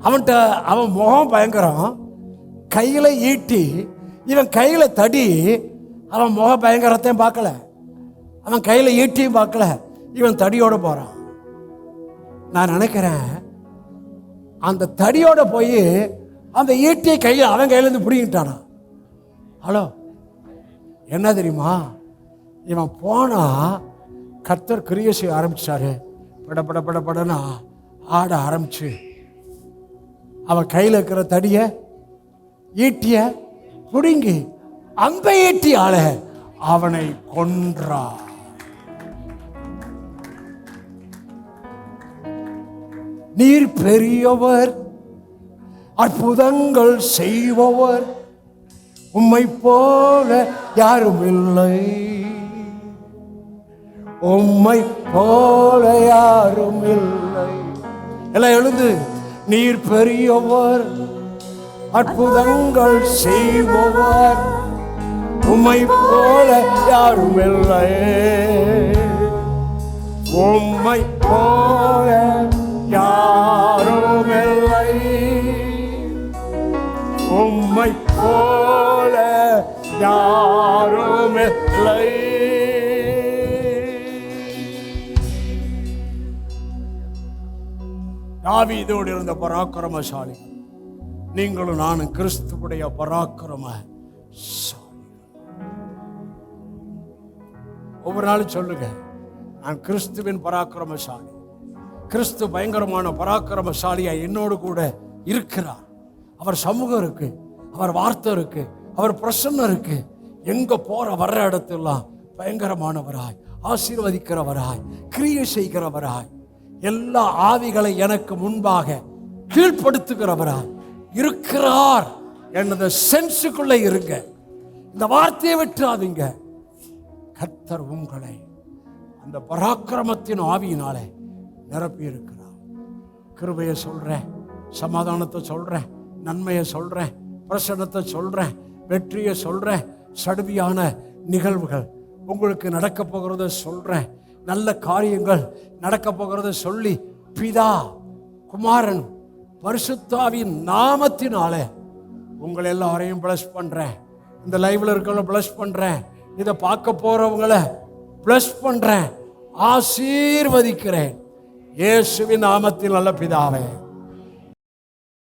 அவன்கிட்ட அவன் முகம் பயங்கரம், கையில ஈட்டி, இவன் கையில தடி. அவன் முக பயங்கரத்தையும் பார்க்கல, அவன் கையில ஈட்டியும் பார்க்கல, இவன் தடியோட போறான். நான் நினைக்கிறேன் அந்த தடியோட போய் அந்த ஈட்டியை கையில் அவன் கையிலேருந்து பிடிங்கிட்டானா. ஹலோ, என்ன தெரியுமா? இவன் போனா கர்த்தர் கிரியை செய்ய ஆரம்பிச்சாரு. படனா ஆட ஆரம்பிச்சு அவன் கையில் இருக்கிற தடிய ஈட்டிய பிடுங்கி அந்த ஈட்டியால அவனை கொன்றா. நீர் பெரியவர், அற்புதங்கள் செய்பவர், உம்மை போல யாரும் இல்லை, உம்மை போல யாரும் இல்லை. எல்லாம் எழுந்து, நீர் பெரியவர், அற்புதங்கள் செய்பவர், உம்மை போல யாரும் இல்லை, உம்மை போல யாரும் இல்லை, உம்மை போல யாரும் இல்லை. தாவீதோடு இருந்த பராக்கிரமசாலி நீங்களும் நானும் கிறிஸ்துவுடைய பராக்கிரமசாலி. ஒவ்வொரு நாளும் சொல்லுங்க, நான் கிறிஸ்துவின் பராக்கிரமசாலி. கிறிஸ்து பயங்கரமான பராக்கிரமசாலியா என்னோடு கூட இருக்கிறார். அவர் சமூகம் இருக்கு, அவர் வார்த்தை இருக்கு, அவர் பிரசன்னம் இருக்கு. எங்க போற வர்ற இடத்தெல்லாம் பயங்கரமானவராய், ஆசீர்வதிக்கிறவராய், கிரியை செய்கிறவராய், எல்லா ஆவிகளை எனக்கு முன்பாக கீழ்ப்படுத்துகிறவராய், இருக்கிறார் என்ற சென்ஸுக்குள்ள இருங்க. இந்த வார்த்தையை விட்டுறாதீங்க. கர்த்தர் உங்களை அந்த பராக்கிரமத்தின் ஆவியினாலே நிரப்பி இருக்கிறார். கிருபையை சொல்றேன், சமாதானத்தை சொல்றேன், நன்மையை சொல்றேன், பிரசன்னத்தை சொல்றேன், வெற்றியை சொல்றேன், சடுதியான நிகழ்வுகள் உங்களுக்கு நடக்க போகிறத சொல்றேன், நல்ல காரியங்கள் நடக்க போகிறத சொல்லி பிதா குமாரன் பரிசுத்தாவின் நாமத்தினாலே உங்களை எல்லாரையும் பிளஸ் பண்றேன். இந்த லைவ்ல இருக்கவங்கள பிளஸ் பண்றேன், இதை பார்க்க போறவங்கள பிளஸ் பண்றேன், ஆசீர்வதிக்கிறேன். இயேசுவின் நாமத்தில் நல்ல பிதாவே.